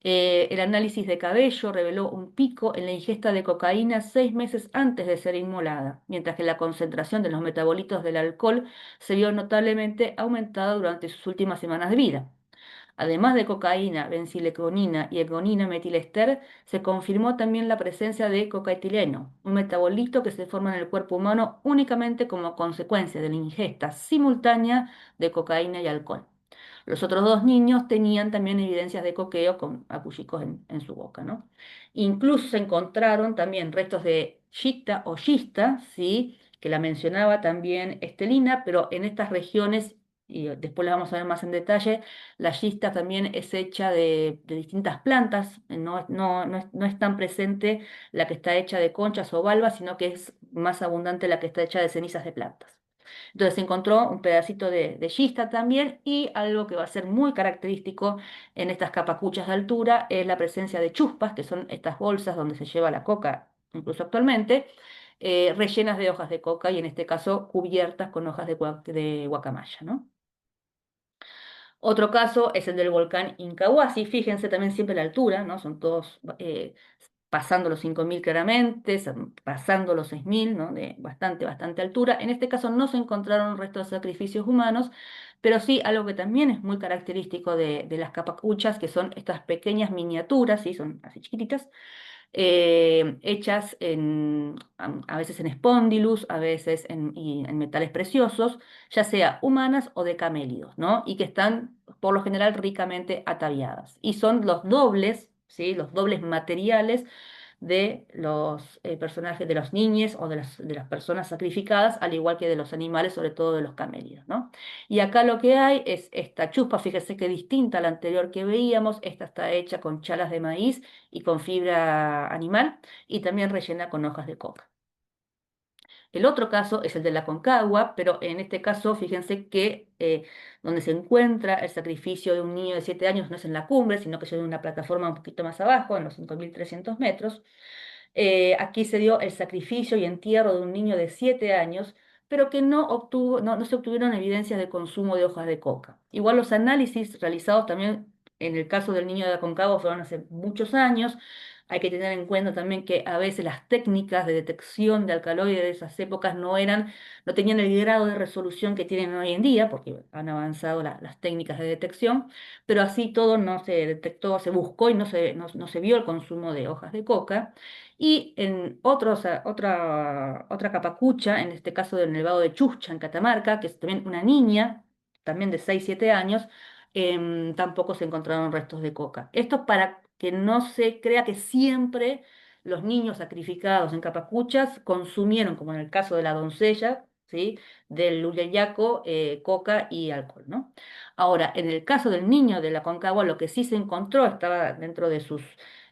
El análisis de cabello reveló un pico en la ingesta de cocaína 6 meses antes de ser inmolada, mientras que la concentración de los metabolitos del alcohol se vio notablemente aumentada durante sus últimas semanas de vida. Además de cocaína, bencileconina y ergonina metilester, se confirmó también la presencia de cocaetileno, un metabolito que se forma en el cuerpo humano únicamente como consecuencia de la ingesta simultánea de cocaína y alcohol. Los otros 2 niños tenían también evidencias de coqueo con acullicos en su boca, ¿no? Incluso se encontraron también restos de chita o schista, ¿sí? Que la mencionaba también Estelina, pero en estas regiones, y después la vamos a ver más en detalle, la schista también es hecha de distintas plantas, no es tan presente la que está hecha de conchas o valvas, sino que es más abundante la que está hecha de cenizas de plantas. Entonces se encontró un pedacito de schista también y algo que va a ser muy característico en estas capacuchas de altura es la presencia de chuspas, que son estas bolsas donde se lleva la coca, incluso actualmente, rellenas de hojas de coca y en este caso cubiertas con hojas de guacamaya, ¿no? Otro caso es el del volcán Incahuasi. Fíjense también siempre la altura, ¿no? Son todos pasando los 5.000 claramente, pasando los 6.000, ¿no? De bastante altura. En este caso no se encontraron restos de sacrificios humanos, pero sí algo que también es muy característico de las capacuchas, que son estas pequeñas miniaturas, ¿sí? Son así chiquititas, hechas a veces en espóndilus, a veces en metales preciosos, ya sea humanas o de camélidos, ¿no? Y que están por lo general ricamente ataviadas. Y son los dobles, ¿sí? Los dobles materiales de los personajes, de los niños o de las personas sacrificadas, al igual que de los animales, sobre todo de los camélidos, ¿no? Y acá lo que hay es esta chuspa, fíjese que distinta a la anterior que veíamos, esta está hecha con chalas de maíz y con fibra animal y también rellena con hojas de coca. El otro caso es el de la Concagua, pero en este caso, fíjense que donde se encuentra el sacrificio de un niño de 7 años no es en la cumbre, sino que es en una plataforma un poquito más abajo, en los 5.300 metros. Aquí se dio el sacrificio y entierro de un niño de 7 años, pero que no se obtuvieron evidencias de consumo de hojas de coca. Igual los análisis realizados también en el caso del niño de Aconcagua fueron hace muchos años. Hay que tener en cuenta también que a veces las técnicas de detección de alcaloides de esas épocas no tenían el grado de resolución que tienen hoy en día, porque han avanzado las técnicas de detección, pero así todo no se detectó, se buscó y no se vio el consumo de hojas de coca. Y en otra capacucha, en este caso del Nevado de Chuscha, en Catamarca, que es también una niña, también de 6 7 años, tampoco se encontraron restos de coca. Esto para que no se crea que siempre los niños sacrificados en capacuchas consumieron, como en el caso de la doncella, ¿sí? Del Lluyayaco, coca y alcohol, ¿no? Ahora, en el caso del niño de la Concagua, lo que sí se encontró estaba dentro de sus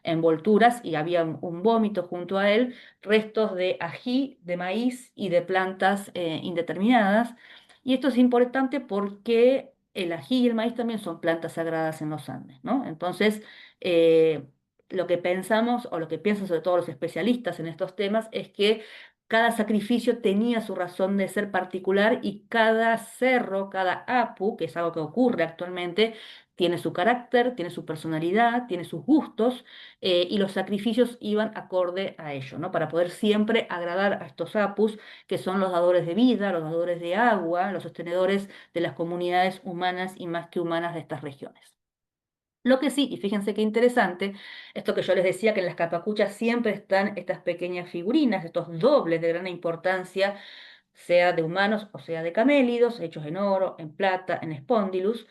envolturas y había un vómito junto a él, restos de ají, de maíz y de plantas indeterminadas. Y esto es importante porque el ají y el maíz también son plantas sagradas en los Andes, ¿no? Entonces, eh, lo que pensamos o lo que piensan sobre todo los especialistas en estos temas es que cada sacrificio tenía su razón de ser particular y cada cerro, cada apu, que es algo que ocurre actualmente, tiene su carácter, tiene su personalidad, tiene sus gustos, y los sacrificios iban acorde a ello, ¿no? Para poder siempre agradar a estos apus, que son los dadores de vida, los dadores de agua, los sostenedores de las comunidades humanas y más que humanas de estas regiones. Lo que sí, y fíjense qué interesante, esto que yo les decía que en las capacuchas siempre están estas pequeñas figurinas, estos dobles de gran importancia, sea de humanos o sea de camélidos, hechos en oro, en plata, en espóndilus.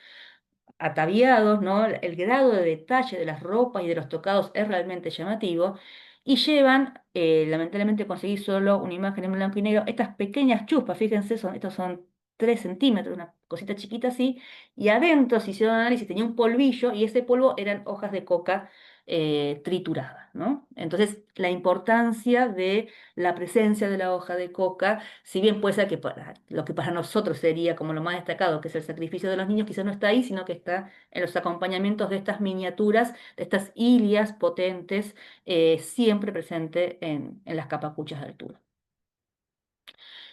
ataviados, ¿no? El grado de detalle de las ropas y de los tocados es realmente llamativo. Y llevan, lamentablemente conseguí solo una imagen en blanco y negro, estas pequeñas chuspas, fíjense, estos son 3 centímetros, una cosita chiquita así, y adentro, si hicieron análisis, tenía un polvillo, y ese polvo eran hojas de coca trituradas, ¿no? Entonces, la importancia de la presencia de la hoja de coca, si bien puede ser que lo que para nosotros sería como lo más destacado, que es el sacrificio de los niños, quizás no está ahí, sino que está en los acompañamientos de estas miniaturas, de estas hilias potentes, siempre presente en las capacuchas de altura.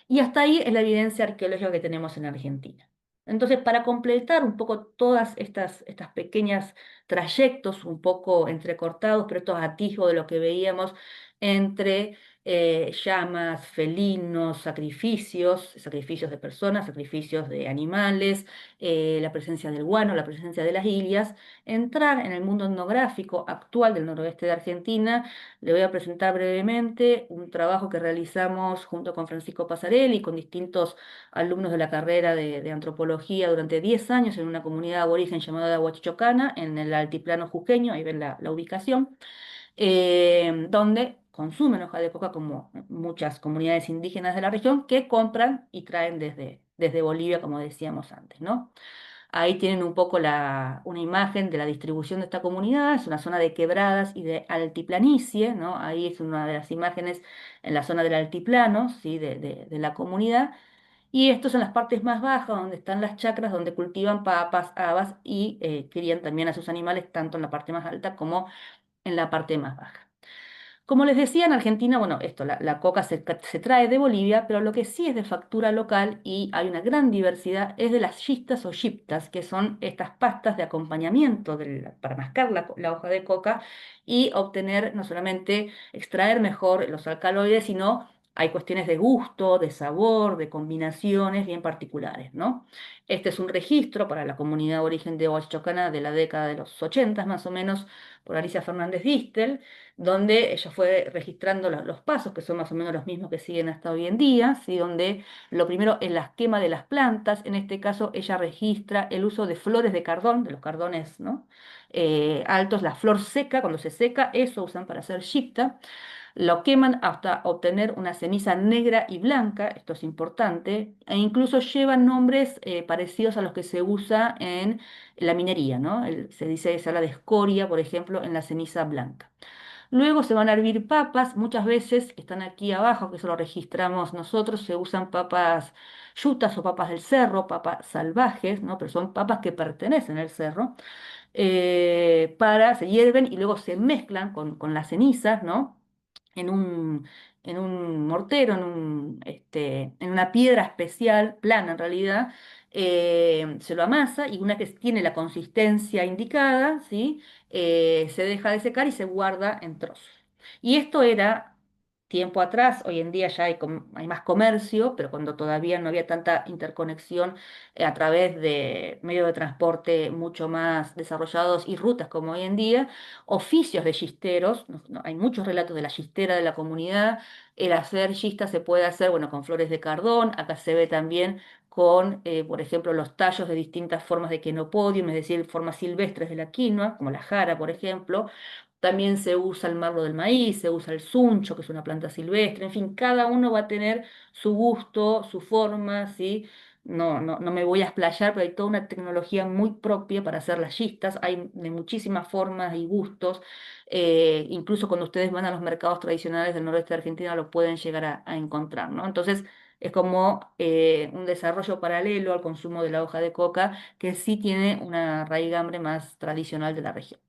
Y hasta ahí es la evidencia arqueológica que tenemos en Argentina. Entonces, para completar un poco todas estas pequeños trayectos, un poco entrecortados, pero estos atisbos de lo que veíamos entre llamas, felinos, sacrificios de personas, sacrificios de animales, la presencia del guano, la presencia de las ilias, entrar en el mundo etnográfico actual del noroeste de Argentina. Le voy a presentar brevemente un trabajo que realizamos junto con Francisco Pasarelli y con distintos alumnos de la carrera de antropología durante 10 años en una comunidad aborigen llamada Huachichocana, en el altiplano jujeño, ahí ven la ubicación, donde consumen hoja de coca como muchas comunidades indígenas de la región que compran y traen desde Bolivia, como decíamos antes, ¿no? Ahí tienen un poco una imagen de la distribución de esta comunidad. Es una zona de quebradas y de altiplanicie, ¿no? Ahí es una de las imágenes en la zona del altiplano, ¿sí? de la comunidad. Y estos son las partes más bajas, donde están las chacras, donde cultivan papas, habas y crían también a sus animales, tanto en la parte más alta como en la parte más baja. Como les decía, en Argentina, bueno, la coca se trae de Bolivia, pero lo que sí es de factura local y hay una gran diversidad es de las yistas o yiptas, que son estas pastas de acompañamiento para mascar la hoja de coca y obtener, no solamente extraer mejor los alcaloides, sino hay cuestiones de gusto, de sabor, de combinaciones bien particulares, ¿no? Este es un registro para la comunidad de origen de Huachocana de la década de los 80 más o menos, por Alicia Fernández Distel, donde ella fue registrando los pasos, que son más o menos los mismos que siguen hasta hoy en día, ¿sí? Donde lo primero es la quema de las plantas. En este caso ella registra el uso de flores de cardón, de los cardones, ¿no? Altos, la flor seca, cuando se seca, eso usan para hacer chipta. Lo queman hasta obtener una ceniza negra y blanca, esto es importante, e incluso llevan nombres parecidos a los que se usa en la minería, ¿no? Se habla de escoria, por ejemplo, en la ceniza blanca. Luego se van a hervir papas, muchas veces están aquí abajo, que eso lo registramos nosotros, se usan papas yutas o papas del cerro, papas salvajes, ¿no? Pero son papas que pertenecen al cerro, se hierven y luego se mezclan con las cenizas, ¿no? En un, en un mortero, en una piedra especial, plana en realidad, se lo amasa y una que tiene la consistencia indicada, ¿sí? Se deja de secar y se guarda en trozos. Y esto era tiempo atrás, hoy en día ya hay más comercio, pero cuando todavía no había tanta interconexión a través de medios de transporte mucho más desarrollados y rutas como hoy en día, oficios de yisteros, hay muchos relatos de la yistera de la comunidad. El hacer yista se puede hacer, bueno, con flores de cardón, acá se ve también con, por ejemplo, los tallos de distintas formas de quenopodium, es decir, formas silvestres de la quinoa, como la jara, por ejemplo. También se usa el marlo del maíz, se usa el suncho, que es una planta silvestre, en fin, cada uno va a tener su gusto, su forma, ¿sí? No me voy a explayar, pero hay toda una tecnología muy propia para hacer las yistas, hay de muchísimas formas y gustos, incluso cuando ustedes van a los mercados tradicionales del noroeste de Argentina lo pueden llegar a encontrar, ¿no? Entonces es como un desarrollo paralelo al consumo de la hoja de coca que sí tiene una raigambre más tradicional de la región.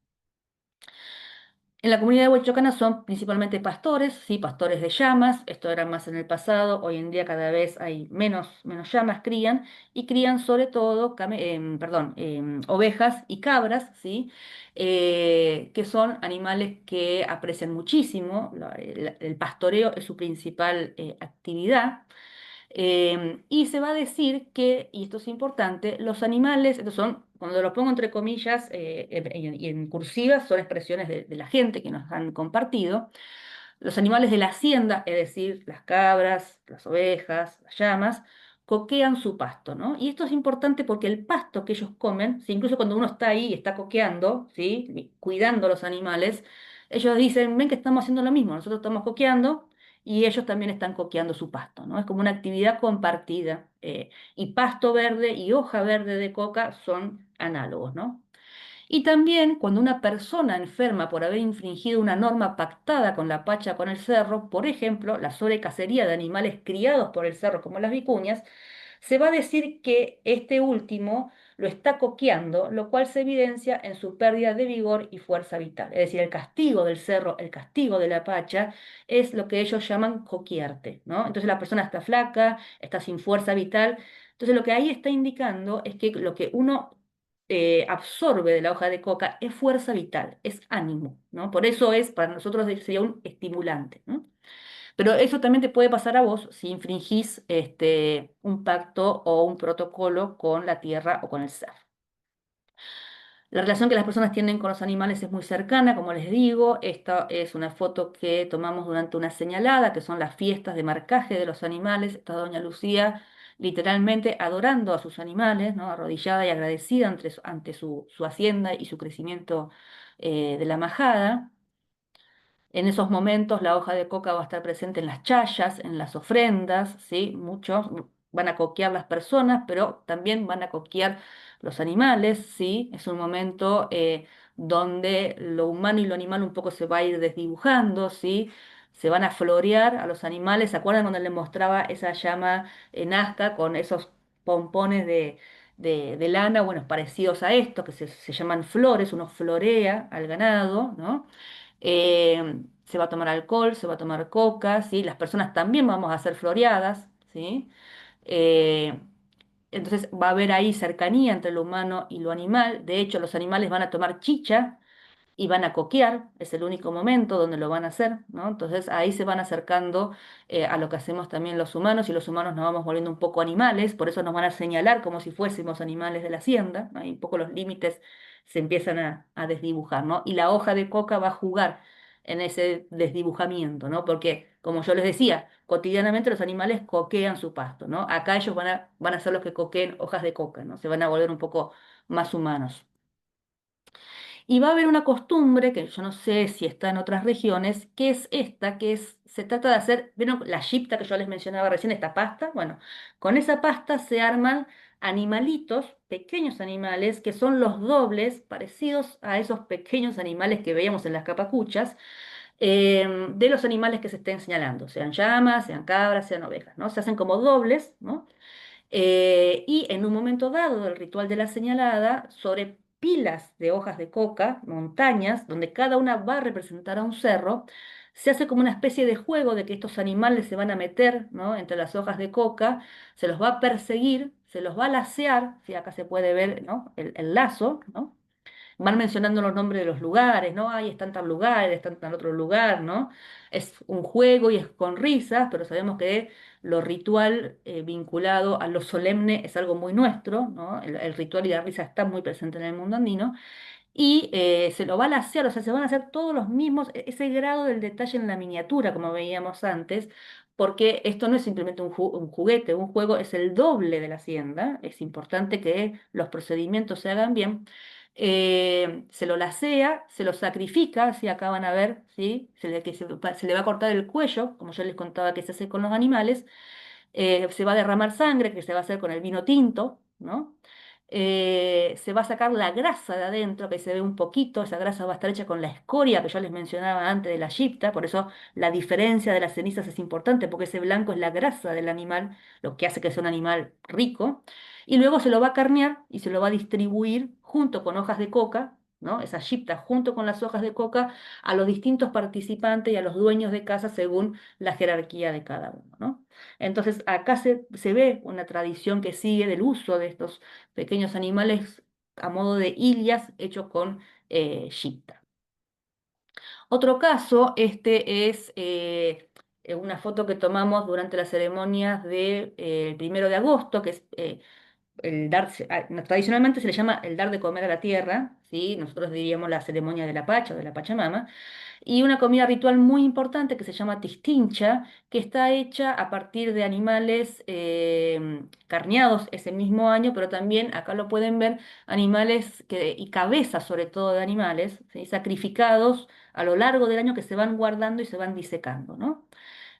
En la comunidad de Huachocana son principalmente pastores, sí, pastores de llamas, esto era más en el pasado, hoy en día cada vez hay menos llamas crían, y crían sobre todo ovejas y cabras, ¿sí? Que son animales que aprecian muchísimo, el pastoreo es su principal actividad. Y se va a decir que, y esto es importante, los animales, estos son, cuando lo pongo entre comillas y en cursivas, son expresiones de la gente que nos han compartido, los animales de la hacienda, es decir, las cabras, las ovejas, las llamas, coquean su pasto, ¿no? Y esto es importante porque el pasto que ellos comen, ¿sí? Incluso cuando uno está ahí y está coqueando, ¿sí? Cuidando a los animales, ellos dicen, ven que estamos haciendo lo mismo, nosotros estamos coqueando y ellos también están coqueando su pasto, ¿no? Es como una actividad compartida. Y pasto verde y hoja verde de coca son análogos, ¿no? Y también cuando una persona enferma por haber infringido una norma pactada con la pacha con el cerro, por ejemplo, la sobrecacería de animales criados por el cerro como las vicuñas, se va a decir que este último lo está coqueando, lo cual se evidencia en su pérdida de vigor y fuerza vital. Es decir, el castigo del cerro, el castigo de la pacha, es lo que ellos llaman coquearte, ¿no? Entonces la persona está flaca, está sin fuerza vital. Entonces lo que ahí está indicando es que lo que uno absorbe de la hoja de coca es fuerza vital, es ánimo, ¿no? Por eso es, para nosotros sería un estimulante, ¿no? Pero eso también te puede pasar a vos si infringís un pacto o un protocolo con la tierra o con el ser. La relación que las personas tienen con los animales es muy cercana, como les digo. Esta es una foto que tomamos durante una señalada, que son las fiestas de marcaje de los animales. Está doña Lucía literalmente adorando a sus animales, ¿no? Arrodillada y agradecida ante su hacienda y su crecimiento de la majada. En esos momentos la hoja de coca va a estar presente en las chayas, en las ofrendas, ¿sí? Muchos van a coquear las personas, pero también van a coquear los animales, ¿sí? Es un momento donde lo humano y lo animal un poco se va a ir desdibujando, ¿sí? Se van a florear a los animales. ¿Se acuerdan cuando les mostraba esa llama en Nazca con esos pompones de lana? Bueno, parecidos a estos, que se llaman flores, uno florea al ganado, ¿no? Se va a tomar alcohol, se va a tomar coca, ¿sí? Las personas también vamos a ser floreadas, ¿sí? Eh, entonces va a haber ahí cercanía entre lo humano y lo animal. De hecho, los animales van a tomar chicha y van a coquear, es el único momento donde lo van a hacer, ¿no? Entonces ahí se van acercando a lo que hacemos también los humanos y los humanos nos vamos volviendo un poco animales, por eso nos van a señalar como si fuésemos animales de la hacienda, ¿no? Ahí un poco los límites se empiezan a desdibujar, ¿no? Y la hoja de coca va a jugar en ese desdibujamiento, ¿no? Porque, como yo les decía, cotidianamente los animales coquean su pasto, ¿no? Acá ellos van a ser los que coqueen hojas de coca, ¿no? Se van a volver un poco más humanos. Y va a haber una costumbre, que yo no sé si está en otras regiones, que es esta, se trata de hacer, ¿vieron la chipta que yo les mencionaba recién, esta pasta? Bueno, con esa pasta se arman animalitos, pequeños animales, que son los dobles, parecidos a esos pequeños animales que veíamos en las capacuchas, de los animales que se estén señalando, sean llamas, sean cabras, sean ovejas, ¿no? Se hacen como dobles, ¿no? Y en un momento dado del ritual de la señalada, sobre pilas de hojas de coca, montañas, donde cada una va a representar a un cerro, se hace como una especie de juego de que estos animales se van a meter, ¿no? Entre las hojas de coca, se los va a perseguir, se los va a lacear, si acá se puede ver, ¿no? El lazo, ¿no? Van mencionando los nombres de los lugares, ¿no? Ahí está en tal lugar, está en tal otro lugar, ¿no? Es un juego y es con risas, pero sabemos que lo ritual vinculado a lo solemne es algo muy nuestro, ¿no? El ritual y la risa están muy presentes en el mundo andino. Y se lo va a lasear, o sea, se van a hacer todos los mismos, ese grado del detalle en la miniatura, como veíamos antes, porque esto no es simplemente un juguete, un juego es el doble de la hacienda, es importante que los procedimientos se hagan bien. Se lo lasea, se lo sacrifica, si acá van a ver, ¿sí? Se le va a cortar el cuello, como yo les contaba que se hace con los animales, se va a derramar sangre, que se va a hacer con el vino tinto, ¿no? Se va a sacar la grasa de adentro, que se ve un poquito, esa grasa va a estar hecha con la escoria que yo les mencionaba antes de la chipta, por eso la diferencia de las cenizas es importante, porque ese blanco es la grasa del animal, lo que hace que sea un animal rico, y luego se lo va a carnear y se lo va a distribuir junto con hojas de coca, ¿no? Esa chipta junto con las hojas de coca a los distintos participantes y a los dueños de casa según la jerarquía de cada uno, ¿no? Entonces, acá se ve una tradición que sigue del uso de estos pequeños animales a modo de hillas hechos con chipta. Otro caso, este es una foto que tomamos durante las ceremonias del 1 de agosto, que es tradicionalmente se le llama el dar de comer a la tierra, ¿sí? Nosotros diríamos la ceremonia de la Pacha o de la Pachamama, y una comida ritual muy importante que se llama tistincha, que está hecha a partir de animales carneados ese mismo año, pero también acá lo pueden ver, animales y cabezas sobre todo de animales, ¿sí? Sacrificados a lo largo del año que se van guardando y se van disecando, ¿no?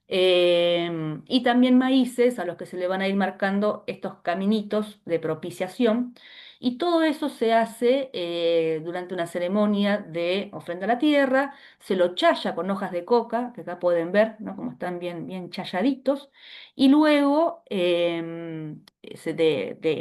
Y también maíces a los que se le van a ir marcando estos caminitos de propiciación. Y todo eso se hace durante una ceremonia de ofrenda a la tierra, se lo chaya con hojas de coca, que acá pueden ver, ¿no? Como están bien, bien chayaditos, y luego de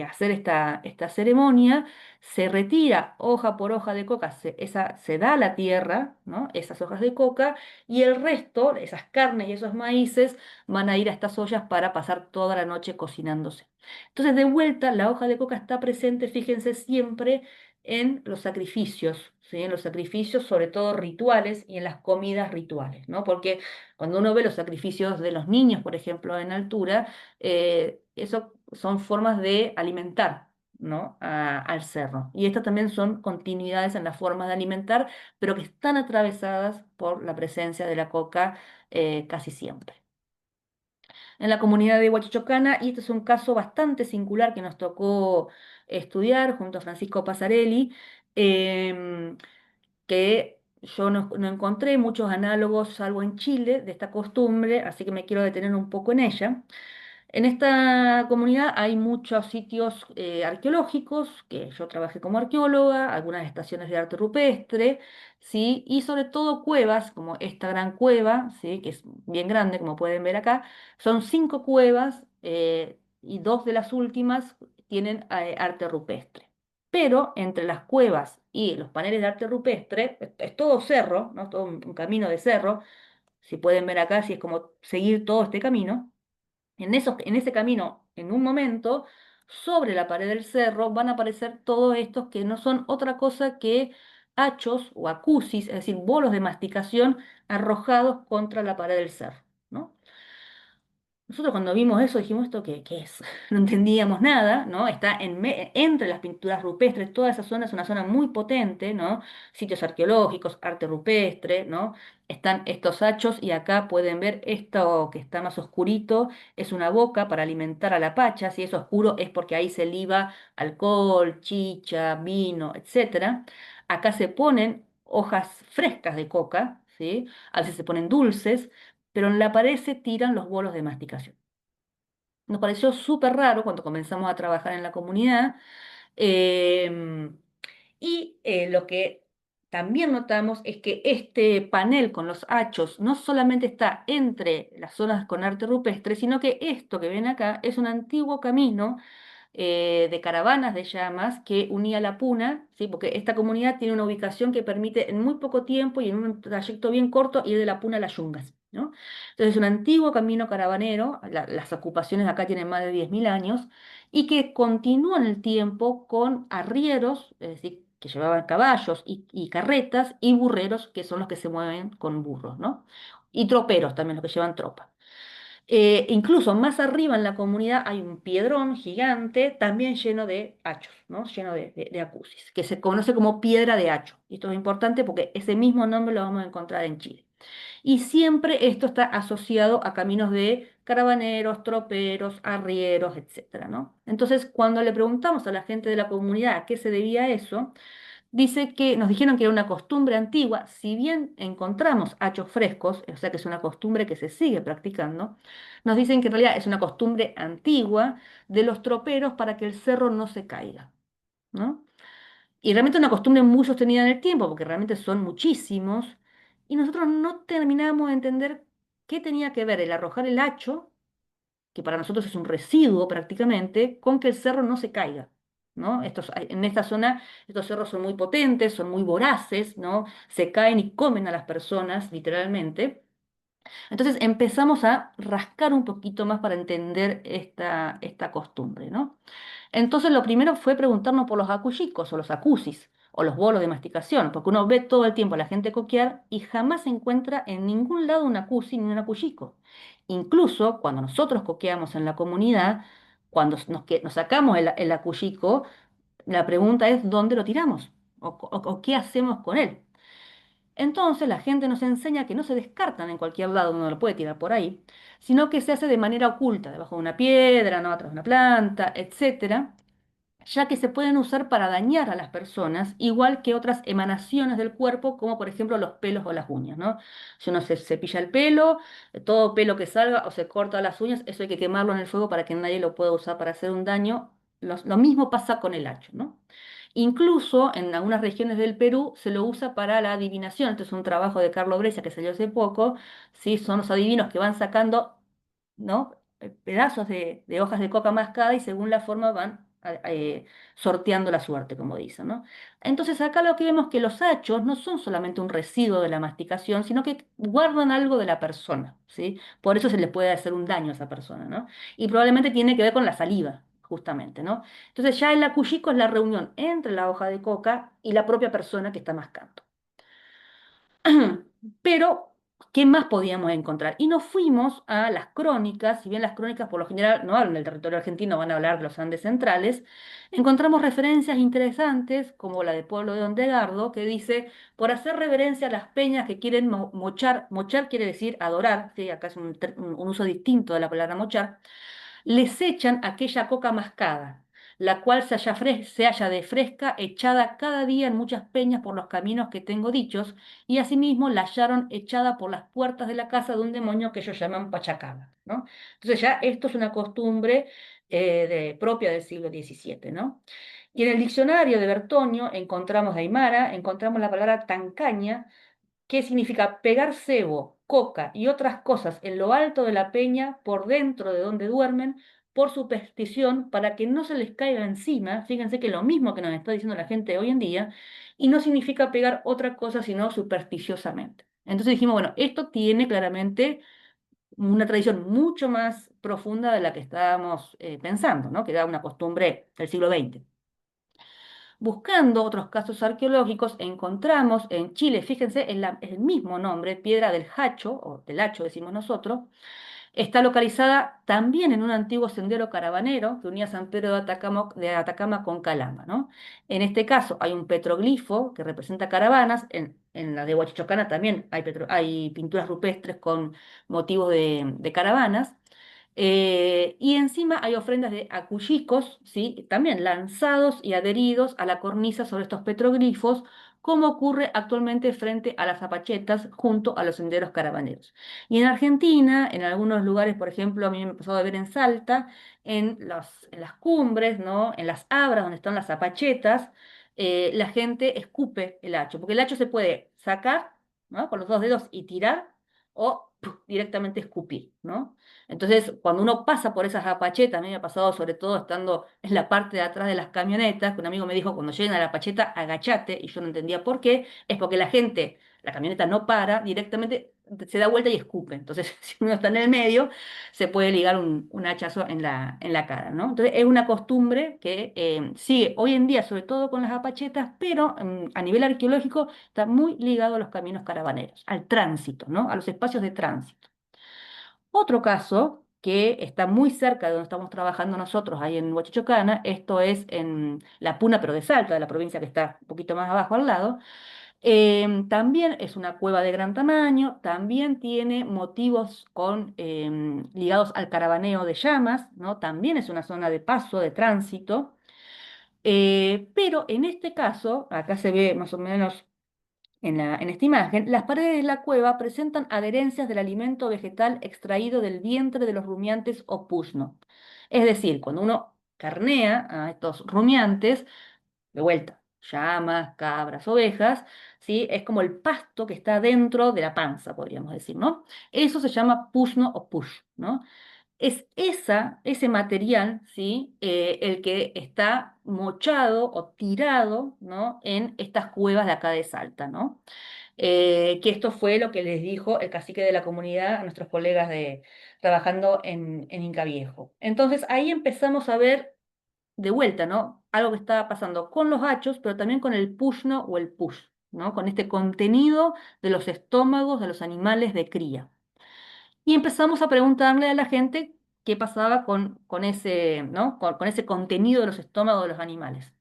hacer esta ceremonia, se retira hoja por hoja de coca, se da a la tierra, ¿no? Esas hojas de coca, y el resto, esas carnes y esos maíces, van a ir a estas ollas para pasar toda la noche cocinándose. Entonces, de vuelta, la hoja de coca está presente, fíjense, siempre en los sacrificios, ¿sí? En los sacrificios, sobre todo rituales, y en las comidas rituales, ¿no? Porque cuando uno ve los sacrificios de los niños, por ejemplo, en altura, eso son formas de alimentar, ¿no? Al cerro. Y estas también son continuidades en las formas de alimentar, pero que están atravesadas por la presencia de la coca casi siempre. En la comunidad de Huachachocana, y este es un caso bastante singular que nos tocó estudiar junto a Francisco Pasarelli, em, que yo no encontré muchos análogos, salvo en Chile, de esta costumbre, así que me quiero detener un poco en ella. En esta comunidad hay muchos sitios arqueológicos, que yo trabajé como arqueóloga, algunas estaciones de arte rupestre, ¿sí? Y sobre todo cuevas, como esta gran cueva, ¿sí? Que es bien grande, como pueden ver acá. Son 5 cuevas y 2 de las últimas tienen arte rupestre. Pero entre las cuevas y los paneles de arte rupestre, es todo cerro, ¿no? Todo un camino de cerro. Si pueden ver acá, si es como seguir todo este camino. En ese camino, en un momento, sobre la pared del cerro van a aparecer todos estos que no son otra cosa que hachos o acusis, es decir, bolos de masticación arrojados contra la pared del cerro, ¿no? Nosotros cuando vimos eso dijimos, ¿esto qué es? No entendíamos nada, ¿no? Está entre las pinturas rupestres, toda esa zona es una zona muy potente, ¿no? Sitios arqueológicos, arte rupestre, ¿no? Están estos hachos y acá pueden ver esto que está más oscurito, es una boca para alimentar a la pacha, si es oscuro es porque ahí se liba alcohol, chicha, vino, etcétera. Acá se ponen hojas frescas de coca, ¿sí? A veces se ponen dulces, pero en la pared se tiran los bolos de masticación. Nos pareció súper raro cuando comenzamos a trabajar en la comunidad em, y lo que también notamos es que este panel con los hachos no solamente está entre las zonas con arte rupestre, sino que esto que ven acá es un antiguo camino de caravanas de llamas que unía la Puna, ¿sí? Porque esta comunidad tiene una ubicación que permite en muy poco tiempo y en un trayecto bien corto ir de la Puna a las Yungas, ¿no? Entonces es un antiguo camino caravanero, las ocupaciones acá tienen más de 10.000 años, y que continúa en el tiempo con arrieros, es decir, que llevaban caballos y carretas, y burreros, que son los que se mueven con burros, ¿no? Y troperos también, los que llevan tropa. Incluso más arriba en la comunidad hay un piedrón gigante, también lleno de hachos, ¿no? Lleno de acusis, que se conoce como piedra de hacho. Y esto es importante porque ese mismo nombre lo vamos a encontrar en Chile. Y siempre esto está asociado a caminos de caravaneros, troperos, arrieros, etcétera, ¿no? Entonces, cuando le preguntamos a la gente de la comunidad a qué se debía eso, dice que nos dijeron que era una costumbre antigua, si bien encontramos hachos frescos, o sea que es una costumbre que se sigue practicando, nos dicen que en realidad es una costumbre antigua de los troperos para que el cerro no se caiga, ¿no? Y realmente una costumbre muy sostenida en el tiempo, porque realmente son muchísimos, y nosotros no terminamos de entender qué tenía que ver el arrojar el hacho, que para nosotros es un residuo prácticamente, con que el cerro no se caiga, ¿no? En esta zona estos cerros son muy potentes, son muy voraces, ¿no? Se caen y comen a las personas, literalmente. Entonces empezamos a rascar un poquito más para entender esta costumbre, ¿no? Entonces lo primero fue preguntarnos por los acuyicos o los acusis o los bolos de masticación, porque uno ve todo el tiempo a la gente coquear y jamás se encuentra en ningún lado un acusi ni un acuyico. Incluso cuando nosotros coqueamos en la comunidad, Cuando nos sacamos el acullico, la pregunta es ¿dónde lo tiramos? O qué hacemos con él. Entonces la gente nos enseña que no se descartan en cualquier lado, uno lo puede tirar por ahí, sino que se hace de manera oculta, debajo de una piedra, no atrás de una planta, etcétera, ya que se pueden usar para dañar a las personas, igual que otras emanaciones del cuerpo, como por ejemplo los pelos o las uñas, ¿no? Si uno se cepilla el pelo, todo pelo que salga o se corta las uñas, eso hay que quemarlo en el fuego para que nadie lo pueda usar para hacer un daño. Lo mismo pasa con el hacho, ¿no? Incluso en algunas regiones del Perú se lo usa para la adivinación. Este es un trabajo de Carlo Brescia que salió hace poco, ¿sí? Son los adivinos que van sacando, ¿no? Pedazos de hojas de coca mascada y según la forma van sorteando la suerte, como dicen, ¿no? Entonces acá lo que vemos que los hachos no son solamente un residuo de la masticación, sino que guardan algo de la persona, ¿sí? Por eso se le puede hacer un daño a esa persona, ¿no? Y probablemente tiene que ver con la saliva, justamente, ¿no? Entonces ya el acullico es la reunión entre la hoja de coca y la propia persona que está mascando. Pero, ¿qué más podíamos encontrar? Y nos fuimos a las crónicas, si bien las crónicas por lo general no hablan del territorio argentino, van a hablar de los Andes centrales, encontramos referencias interesantes, como la de Pueblo de Ondegardo, que dice, por hacer reverencia a las peñas que quieren mochar, mochar quiere decir adorar, ¿sí? Acá es un uso distinto de la palabra mochar, les echan aquella coca mascada, la cual se halla de fresca, echada cada día en muchas peñas por los caminos que tengo dichos, y asimismo la hallaron echada por las puertas de la casa de un demonio que ellos llaman Pachacama, ¿no? Entonces ya esto es una costumbre propia del siglo XVII, ¿no? Y en el diccionario de Bertonio encontramos de Aymara, encontramos la palabra tancaña, que significa pegar cebo, coca y otras cosas en lo alto de la peña, por dentro de donde duermen, por superstición, para que no se les caiga encima. Fíjense que lo mismo que nos está diciendo la gente hoy en día, y no significa pegar otra cosa, sino supersticiosamente. Entonces dijimos, bueno, esto tiene claramente una tradición mucho más profunda de la que estábamos pensando, ¿no? Que era una costumbre del siglo XX. Buscando otros casos arqueológicos, encontramos en Chile, fíjense, el mismo nombre, Piedra del Hacho, o del Hacho decimos nosotros, está localizada también en un antiguo sendero caravanero que unía San Pedro de Atacama con Calama, ¿no? En este caso hay un petroglifo que representa caravanas, en la de Huachichocana también hay pinturas rupestres con motivos de caravanas. Y encima hay ofrendas de acullicos, ¿sí? También lanzados y adheridos a la cornisa sobre estos petroglifos, como ocurre actualmente frente a las zapachetas junto a los senderos caravaneros. Y en Argentina, en algunos lugares, por ejemplo, a mí me ha pasado de ver en Salta, en las cumbres, ¿no? En las abras donde están las zapachetas, la gente escupe el hacho, porque el hacho se puede sacar, ¿no? Con los dos dedos y tirar, o ¡puf! Directamente escupir, ¿no? Entonces, cuando uno pasa por esas apachetas, a mí me ha pasado sobre todo estando en la parte de atrás de las camionetas, que un amigo me dijo, cuando lleguen a la pacheta, agachate, y yo no entendía por qué, es porque la gente, la camioneta no para, directamente se da vuelta y escupe. Entonces, si uno está en el medio, se puede ligar un hachazo en la cara, ¿no? Entonces, es una costumbre que sigue hoy en día, sobre todo con las apachetas, pero a nivel arqueológico está muy ligado a los caminos caravaneros, al tránsito, ¿no? A los espacios de tránsito. Otro caso que está muy cerca de donde estamos trabajando nosotros, ahí en Huachichocana, esto es en La Puna, pero de Salta, de la provincia que está un poquito más abajo al lado. También es una cueva de gran tamaño, también tiene motivos ligados al caravaneo de llamas, ¿no? También es una zona de paso, de tránsito. Pero en este caso, acá se ve más o menos en esta imagen, las paredes de la cueva presentan adherencias del alimento vegetal extraído del vientre de los rumiantes o pusno. Es decir, cuando uno carnea a estos rumiantes, de vuelta, llamas, cabras, ovejas, ¿sí? Es como el pasto que está dentro de la panza, podríamos decir, ¿no? Eso se llama pusno o push, ¿no? Es ese material, ¿sí? El que está mochado o tirado, ¿no? En estas cuevas de acá de Salta, ¿no? Que esto fue lo que les dijo el cacique de la comunidad a nuestros colegas trabajando en Inca Viejo. Entonces ahí empezamos a ver de vuelta, ¿no? Algo que estaba pasando con los hachos, pero también con el pushno o el push, ¿no? Con este contenido de los estómagos de los animales de cría. Y empezamos a preguntarle a la gente qué pasaba con ese, ¿no? Con ese contenido de los estómagos de los animales.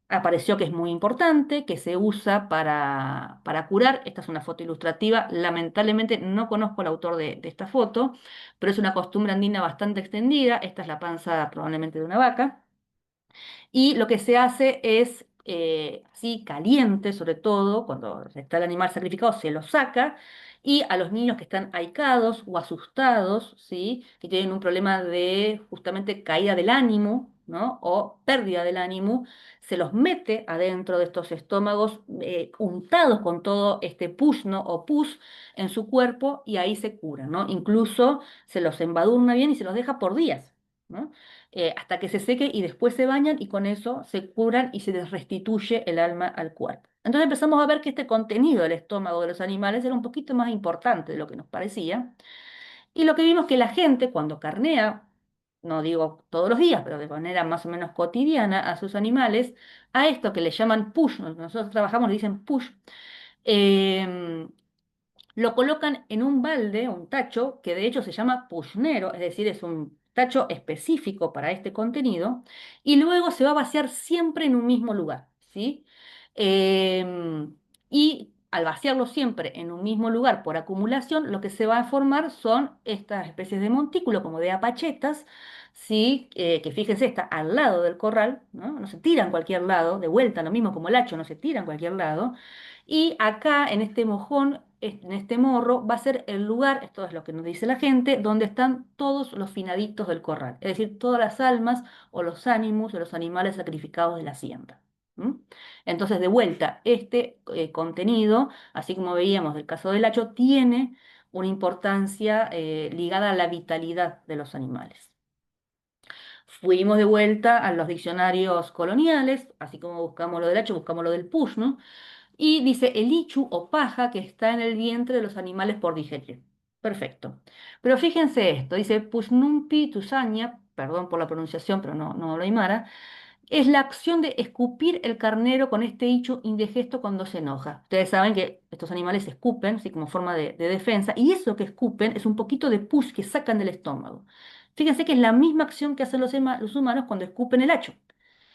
Apareció que es muy importante, que se usa para curar. Esta es una foto ilustrativa. Lamentablemente no conozco al autor de esta foto, pero es una costumbre andina bastante extendida. Esta es la panza probablemente de una vaca. Y lo que se hace es, así caliente, sobre todo, cuando está el animal sacrificado, se lo saca. Y a los niños que están ahicados o asustados, ¿sí? Que tienen un problema de justamente caída del ánimo, ¿no? O pérdida del ánimo, se los mete adentro de estos estómagos untados con todo este pus, ¿no? O pus en su cuerpo y ahí se curan, ¿no? Incluso se los embadurna bien y se los deja por días, ¿no? Hasta que se seque y después se bañan y con eso se curan y se les restituye el alma al cuerpo. Entonces empezamos a ver que este contenido del estómago de los animales era un poquito más importante de lo que nos parecía. Y lo que vimos que la gente cuando carnea, no digo todos los días, pero de manera más o menos cotidiana a sus animales, a esto que le llaman push, nosotros trabajamos, le dicen push, eh, lo colocan en un balde, un tacho, que de hecho se llama pushnero, es decir, es un tacho específico para este contenido, y luego se va a vaciar siempre en un mismo lugar, ¿sí? Y al vaciarlo siempre en un mismo lugar por acumulación, lo que se va a formar son estas especies de montículo, como de apachetas, ¿sí? Que fíjense, está al lado del corral, ¿no? No se tira en cualquier lado, de vuelta, lo mismo como el hacho, no se tira en cualquier lado. Y acá, en este mojón, en este morro, va a ser el lugar, esto es lo que nos dice la gente, donde están todos los finaditos del corral, es decir, todas las almas o los ánimos de los animales sacrificados de la hacienda. ¿M? Entonces, de vuelta, este contenido, así como veíamos del caso del hacho, tiene una importancia ligada a la vitalidad de los animales. Fuimos de vuelta a los diccionarios coloniales, así como buscamos lo del hacho, buscamos lo del push, ¿no? Y dice el ichu o paja que está en el vientre de los animales por digerir. Perfecto. Pero fíjense esto, dice Pusnumpi tusaña, perdón por la pronunciación, pero no lo aymara, es la acción de escupir el carnero con este ichu indigesto cuando se enoja. Ustedes saben que estos animales escupen, así como forma de defensa, y eso que escupen es un poquito de pus que sacan del estómago. Fíjense que es la misma acción que hacen los humanos cuando escupen el hacho,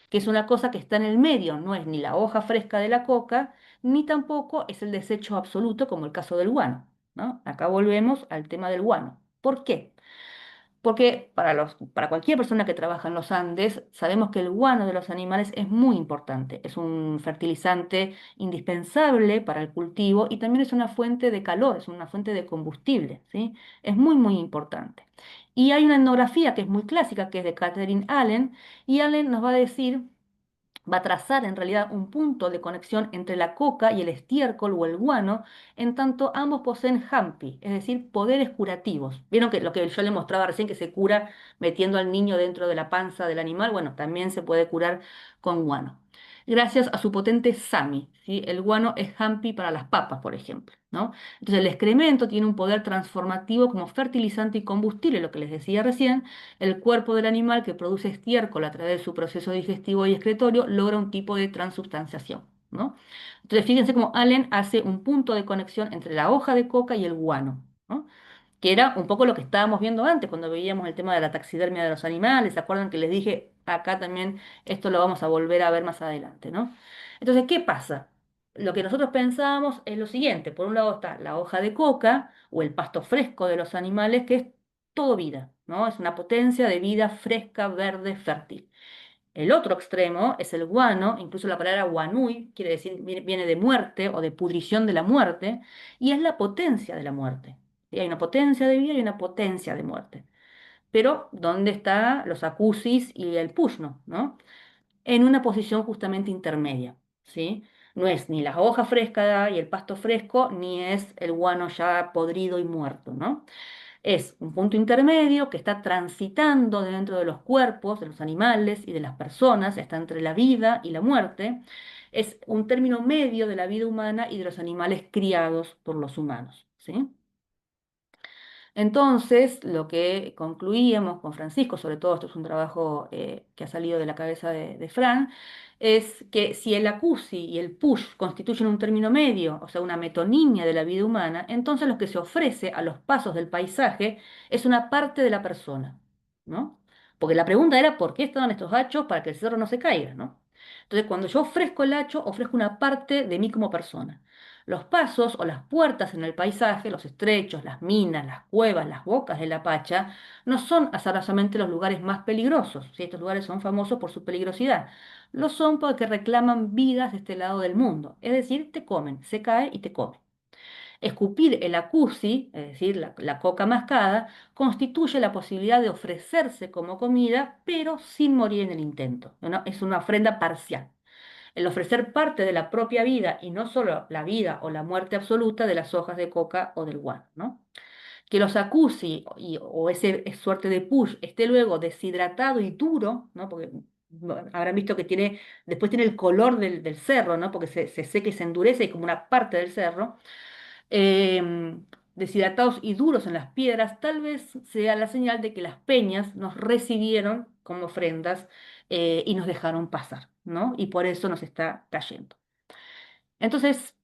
que es una cosa que está en el medio, no es ni la hoja fresca de la coca, ni tampoco es el desecho absoluto como el caso del guano, ¿no? Acá volvemos al tema del guano. ¿Por qué? Porque para cualquier persona que trabaja en los Andes, sabemos que el guano de los animales es muy importante. Es un fertilizante indispensable para el cultivo y también es una fuente de calor, es una fuente de combustible, ¿sí? Es muy, muy importante. Y hay una etnografía que es muy clásica, que es de Catherine Allen, y Allen nos va a decir, va a trazar en realidad un punto de conexión entre la coca y el estiércol o el guano, en tanto ambos poseen hampi, es decir, poderes curativos. ¿Vieron que lo que yo le mostraba recién, que se cura metiendo al niño dentro de la panza del animal? Bueno, también se puede curar con guano. Gracias a su potente SAMI, ¿sí? El guano es hampi para las papas, por ejemplo, ¿no? Entonces el excremento tiene un poder transformativo como fertilizante y combustible, lo que les decía recién. El cuerpo del animal que produce estiércol a través de su proceso digestivo y excretorio logra un tipo de transubstanciación, ¿no? Entonces, fíjense cómo Allen hace un punto de conexión entre la hoja de coca y el guano, ¿no? Que era un poco lo que estábamos viendo antes cuando veíamos el tema de la taxidermia de los animales. ¿Se acuerdan que les dije acá también esto lo vamos a volver a ver más adelante, ¿no? Entonces, ¿qué pasa? Lo que nosotros pensábamos es lo siguiente. Por un lado está la hoja de coca o el pasto fresco de los animales, que es todo vida, ¿no? Es una potencia de vida fresca, verde, fértil. El otro extremo es el guano, incluso la palabra guanui quiere decir, viene de muerte o de pudrición de la muerte, y es la potencia de la muerte. ¿Sí? Hay una potencia de vida y una potencia de muerte. Pero, ¿dónde están los acusis y el pushno, ¿no? En una posición justamente intermedia, ¿sí? No es ni la hoja fresca y el pasto fresco, ni es el guano ya podrido y muerto, ¿no? Es un punto intermedio que está transitando dentro de los cuerpos de los animales y de las personas, está entre la vida y la muerte. Es un término medio de la vida humana y de los animales criados por los humanos, ¿sí? Entonces, lo que concluíamos con Francisco, sobre todo esto es un trabajo que ha salido de la cabeza de Fran, es que si el acusi y el push constituyen un término medio, o sea, una metonimia de la vida humana, entonces lo que se ofrece a los pasos del paisaje es una parte de la persona. ¿no? Porque la pregunta era, ¿por qué estaban estos hachos para que el cerro no se caiga, ¿no? Entonces, cuando yo ofrezco el hacho, ofrezco una parte de mí como persona. Los pasos o las puertas en el paisaje, los estrechos, las minas, las cuevas, las bocas de la Pacha, no son azarosamente los lugares más peligrosos. ¿Sí? Estos lugares son famosos por su peligrosidad. Lo son porque reclaman vidas de este lado del mundo. Es decir, te comen, se cae y te come. Escupir el acusi, es decir, la coca mascada, constituye la posibilidad de ofrecerse como comida, pero sin morir en el intento, ¿no? Es una ofrenda parcial. El ofrecer parte de la propia vida y no solo la vida o la muerte absoluta de las hojas de coca o del guano, ¿no? Que los acusi o ese suerte de push esté luego deshidratado y duro, ¿no? Porque habrán visto que después tiene el color del cerro, ¿no? Porque se seca y se endurece y como una parte del cerro deshidratados y duros en las piedras, tal vez sea la señal de que las peñas nos recibieron como ofrendas y nos dejaron pasar, ¿no? Y por eso nos está cayendo. Entonces,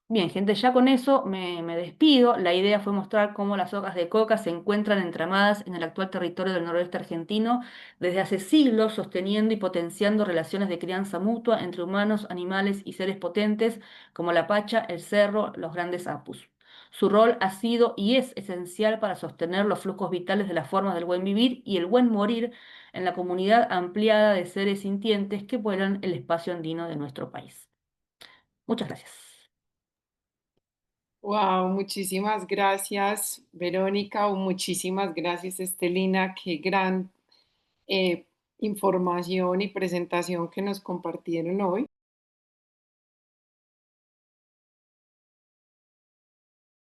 bien, gente, ya con eso me despido. La idea fue mostrar cómo las hojas de coca se encuentran entramadas en el actual territorio del noroeste argentino desde hace siglos, sosteniendo y potenciando relaciones de crianza mutua entre humanos, animales y seres potentes como la pacha, el cerro, los grandes apus. Su rol ha sido y es esencial para sostener los flujos vitales de las formas del buen vivir y el buen morir en la comunidad ampliada de seres sintientes que vuelan el espacio andino de nuestro país. Muchas gracias. Wow, muchísimas gracias, Verónica, o muchísimas gracias, Estelina. Qué gran información y presentación que nos compartieron hoy.